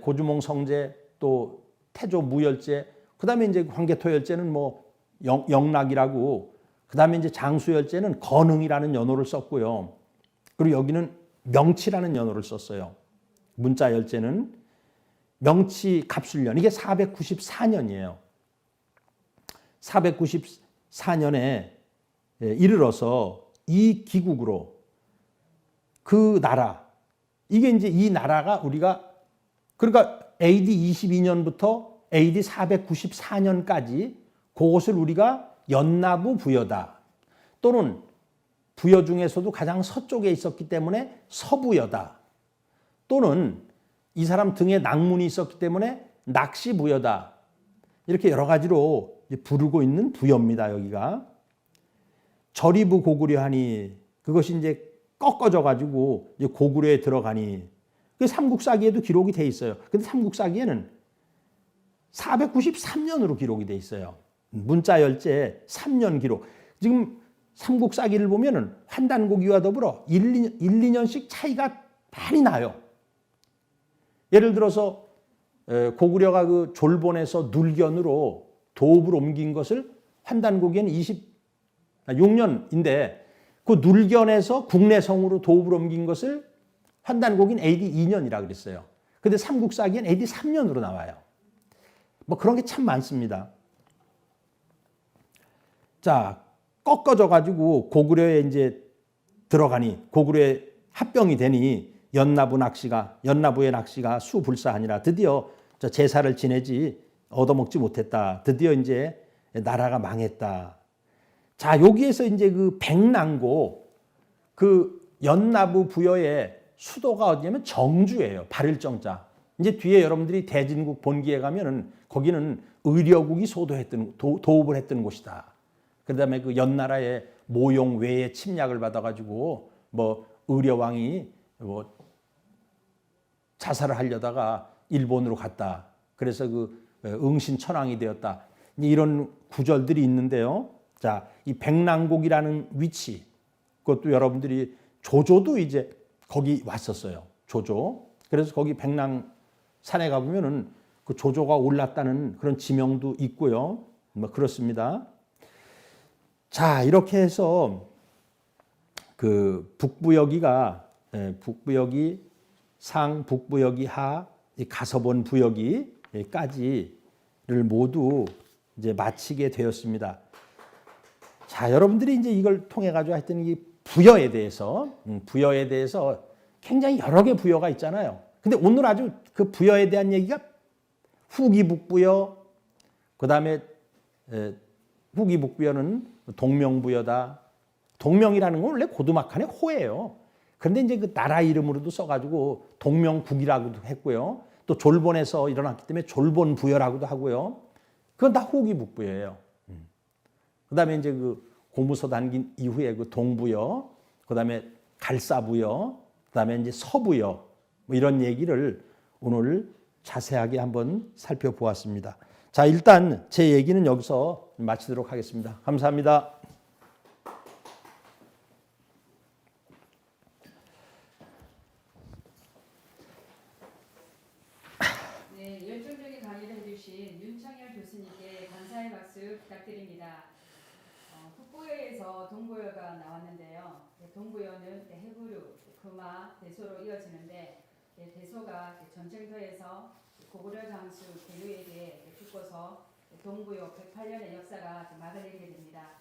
고주몽 성제 또 태조 무열제 그다음에 이제 황개토열제는 뭐 영락이라고 그다음에 이제 장수열제는 건흥이라는 연호를 썼고요. 그리고 여기는 명치라는 연호를 썼어요. 문자 열제는 명치 갑술년 이게 494년이에요. 494년에 이르러서 이 기국으로 그 나라 이게 이제 이 나라가 우리가 그러니까 AD 22년부터 AD 494년까지 그것을 우리가 연나부 부여다 또는 부여 중에서도 가장 서쪽에 있었기 때문에 서부여다 또는 이 사람 등에 낙문이 있었기 때문에 낙시부여다 이렇게 여러 가지로 부르고 있는 부여입니다. 여기가 절이부 고구려하니 그것이 이제 꺾어져 가지고 이제 고구려에 들어가니 그 삼국사기에도 기록이 돼 있어요. 근데 삼국사기에는 493년으로 기록이 돼 있어요. 문자 열제 3년 기록. 지금 삼국사기를 보면은 환단고기와 더불어 1, 2년씩 차이가 많이 나요. 예를 들어서 고구려가 그 졸본에서 눌견으로 도읍으로 옮긴 것을 환단고기에는 26년인데 그 눌견에서 국내성으로 도읍으로 옮긴 것을 환단고기는 AD 2년이라 그랬어요. 근데 삼국사기엔 AD 3년으로 나와요. 뭐 그런 게 참 많습니다. 자, 꺾어져 가지고 고구려에 이제 들어가니 고구려에 합병이 되니 연나부의 낚시가 수불사하니라. 드디어 제사를 지내지 얻어먹지 못했다. 드디어 이제 나라가 망했다. 자, 여기에서 이제 그 백랑고 그 연나부 부여의 수도가 어디냐면 정주예요. 발을정자. 이제 뒤에 여러분들이 대진국 본기에 가면은 거기는 의려국이 도읍을 했던 곳이다. 그다음에 그 연나라의 모용 외의 침략을 받아가지고 뭐 의려왕이 뭐 자살을 하려다가 일본으로 갔다. 그래서 그 응신천왕이 되었다. 이런 구절들이 있는데요. 자, 이 백랑곡이라는 위치, 그것도 여러분들이 조조도 이제 거기 왔었어요. 조조. 그래서 거기 백랑산에 가보면은 그 조조가 올랐다는 그런 지명도 있고요. 뭐 그렇습니다. 자, 이렇게 해서 그 북부여기가 북부여기 상, 북부여기 하, 가서본 부여기까지를 모두 이제 마치게 되었습니다. 자, 여러분들이 이제 이걸 통해 가지고 하여튼 이 부여에 대해서 굉장히 여러 개 부여가 있잖아요. 근데 오늘 아주 그 부여에 대한 얘기가 후기북부여, 그 다음에 후기북부여는 동명부여다. 동명이라는 건 원래 고두막한의 호예요. 그런데 이제 그 나라 이름으로도 써가지고 동명국이라고도 했고요. 또 졸본에서 일어났기 때문에 졸본부여라고도 하고요. 그건 다 후기북부여예요. 그 다음에 이제 그 고무소 단긴 이후에 그 동부여, 그 다음에 갈사부여, 그 다음에 이제 서부여, 뭐 이런 얘기를 오늘 자세하게 한번 살펴보았습니다. 자, 일단 제 얘기는 여기서 마치도록 하겠습니다. 감사합니다. 동부여가 나왔는데요. 동부여는 해구류, 금화, 대소로 이어지는데 대소가 전쟁터에서 고구려 장수 계류에게 죽고서 동부여 108년의 역사가 막을 내리게 됩니다.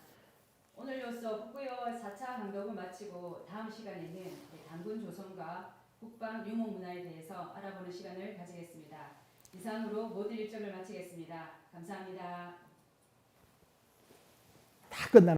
오늘로써 북부여 4차 강독을 마치고 다음 시간에는 단군 조선과 북방 유목 문화에 대해서 알아보는 시간을 가지겠습니다. 이상으로 모든 일정을 마치겠습니다. 감사합니다. 다 끝나.